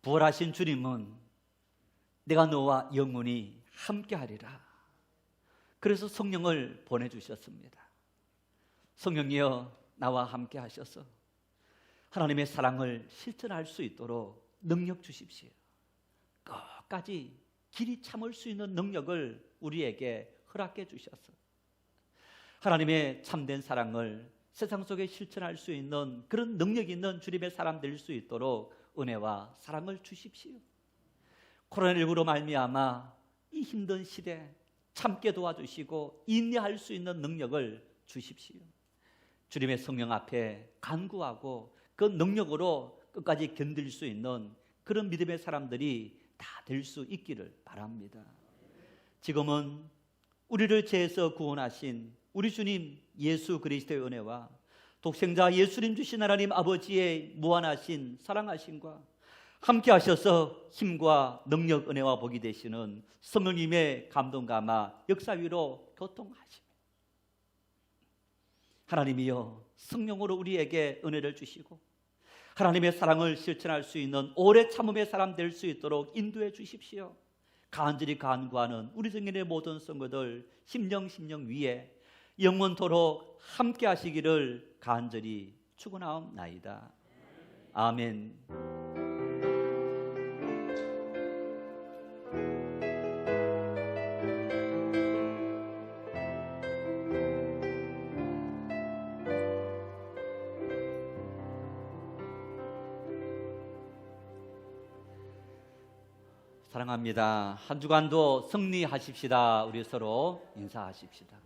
부활하신 주님은 내가 너와 영원히 함께하리라. 그래서 성령을 보내주셨습니다. 성령이여 나와 함께하셔서 하나님의 사랑을 실천할 수 있도록 능력 주십시오. 끝까지 길이 참을 수 있는 능력을 우리에게 허락해 주셔서 하나님의 참된 사랑을 세상 속에 실천할 수 있는 그런 능력 있는 주님의 사람 될 수 있도록 은혜와 사랑을 주십시오. 코로나19로 말미암아 이 힘든 시대 참게 도와주시고 인내할 수 있는 능력을 주십시오. 주님의 성령 앞에 간구하고 그 능력으로 끝까지 견딜 수 있는 그런 믿음의 사람들이 다 될 수 있기를 바랍니다. 지금은 우리를 죄에서 구원하신 우리 주님 예수 그리스도의 은혜와 독생자 예수님 주신 하나님 아버지의 무한하신 사랑하심과 함께 하셔서 힘과 능력, 은혜와 복이 되시는 성령님의 감동 감화 역사 위로 교통하시며 하나님이여 성령으로 우리에게 은혜를 주시고 하나님의 사랑을 실천할 수 있는 오래 참음의 사람 될 수 있도록 인도해 주십시오. 간절히 간구하는 우리 성인의 모든 성도들 심령 위에 영원토록 함께 하시기를 간절히 축원하옵나이다. 아멘. 사랑합니다. 한 주간도 승리하십시다. 우리 서로 인사하십시다.